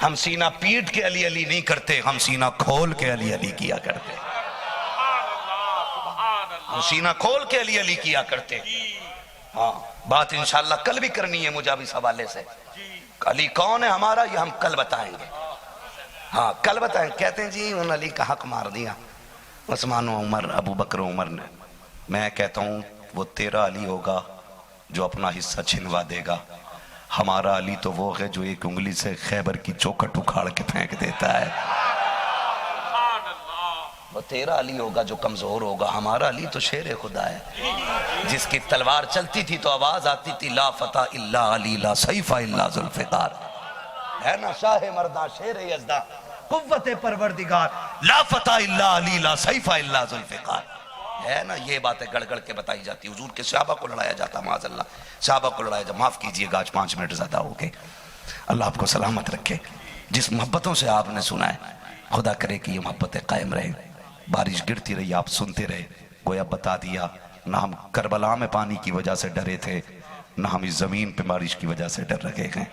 हम सीना पीट के अली अली नहीं करते, हम सीना खोल के अली अली किया करते। हम सीना खोल के अली अली किया करते। हाँ, बात इंशाल्लाह कल भी करनी है मुझे अब इस हवाले से। अली कौन है हमारा, ये हम कल बताएंगे। हाँ कल बताएंगे। कहते हैं जी उन अली का हक मार दिया उस्मान उमर, अबू बकर उमर ने। मैं कहता हूँ वो तेरा अली होगा जो अपना हिस्सा छिनवा देगा। हमारा अली तो वो है जो एक उंगली से खैबर की चौखट उखाड़ के फेंक देता है। वो तेरा अली होगा जो कमजोर होगा। हमारा अली तो शेर खुदा है, जिसकी तलवार चलती थी तो आवाज आती थी ला फता इल्ला अली ला सैफा इल्ला जुल्फिकार। है ना शाह मर्दा शेर यज़दा कुव्वत परवरदिगार ला फता इल्ला अली ला सैफा इल्ला जुल्फ़िकार। है ना ये बातें गड़ गड़ के बताई जाती। हुजूर के सहाबा को लड़ाया जाता, माज़अल्लाह सहाबा को लड़ाया जाता। माफ कीजिएगा आज 5 मिनट ज्यादा हो गए। अल्लाह आपको सलामत रखे। जिस मोहब्बतों से आपने सुना है, खुदा करे कि ये मोहब्बतें कायम रहे। बारिश गिरती रही, आप सुनते रहे, गोया बता दिया ना हम करबला में पानी की वजह से डरे थे, ना हम इस जमीन पे बारिश की वजह से डर रहे हैं।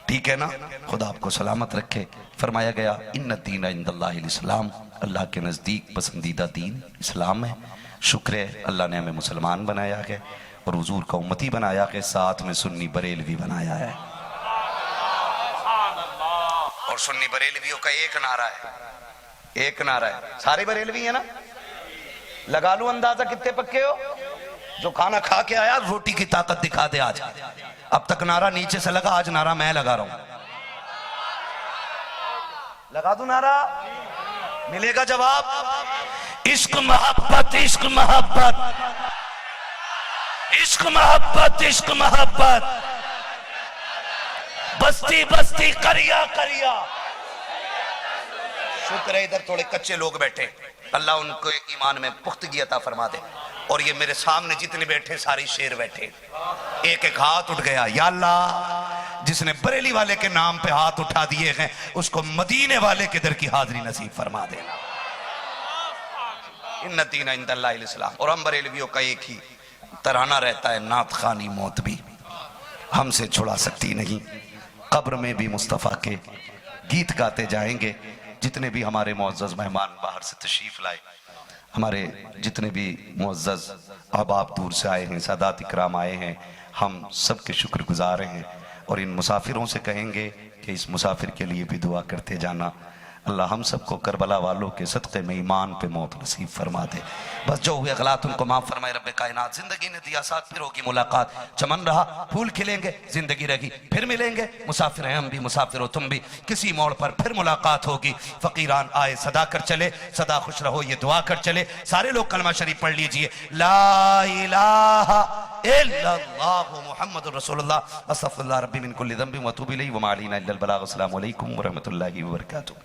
ठीक है ना, खुदा आपको सलामत रखे। फरमाया गया इन्न दीन इंदल्लाहिल इस्लाम, अल्लाह के नज़दीक पसंदीदा दीन इस्लाम है। शुक्र है अल्लाह ने हमें मुसलमान बनाया है और हुजूर का उम्मती बनाया है, साथ में सुन्नी बरेलवी बनाया है। और सुन्नी बरेलवियों का एक नारा है, एक नारा है। सारे बरेलवी है ना? लगा लूं अंदाजा कितने पक्के हो? जो खाना खा के आया रोटी की ताकत दिखा दे आज। अब तक नारा नीचे से लगा, आज नारा मैं लगा रहा हूं। लगा दूं नारा? मिलेगा जवाब। इश्क मोहब्बत, इश्क मोहब्बत, इश्क मोहब्बत, इश्क मोहब्बत, बस्ती बस्ती करिया करिया। शुक्र है इधर थोड़े कच्चे लोग बैठे, अल्लाह उनको ईमान में पुख्तगी अता फरमा दे। और ये मेरे सामने जितने बैठे सारी शेर बैठे, एक एक हाथ उठ गया। या अल्लाह जिसने बरेली वाले के नाम पे हाथ उठा दिए हैं उसको मदीने वाले के दर की हाजिरी नसीब फरमा देना। इन्न दीन इंदल्लाहिल इस्लाम। और हम बरेलवियों का एक ही तराना रहता है, नात खानी मौत भी हमसे छुड़ा सकती नहीं। कब्र में भी मुस्तफ़ा के गीत गाते जाएंगे। जितने भी हमारे मुअज़्ज़ज़ मेहमान बाहर से तशरीफ लाए, हमारे जितने भी मुअज़्ज़ज़ अहबाब दूर से आए हैं, सादात इकराम आए हैं, हम सब के शुक्रगुजार हैं। और इन मुसाफिरों से कहेंगे कि इस मुसाफिर के लिए भी दुआ करते जाना। अल्लाह हम सबको करबला वालों के सदक़े में ईमान पे मौत नसीब फरमा दे। बस जो हुए गलत उनको माफ़ फरमाए रब्बे कायनात। जिंदगी ने दिया साथ, फिर होगी मुलाकात। चमन रहा फूल खिलेंगे, जिंदगी रही फिर मिलेंगे। मुसाफिर हैं हम भी, मुसाफिर हो तुम भी, किसी मोड़ पर फिर मुलाकात होगी। फ़कीरान आए सदा कर चले, सदा खुश रहो ये दुआ कर चले। सारे लोग कलमा शरीफ पढ़ लीजिए, ला इलाहा इल्लल्लाहु मुहम्मदुर रसूलुल्लाह अस्तगफिरुल्लाह रब्बी मिन कुल्ली ज़ंबिन व अतूबु इलैहि व मा अलैना इल्लल बलाग। अस्सलामु अलैकुम व रहमतुल्लाहि व बरकातुहू।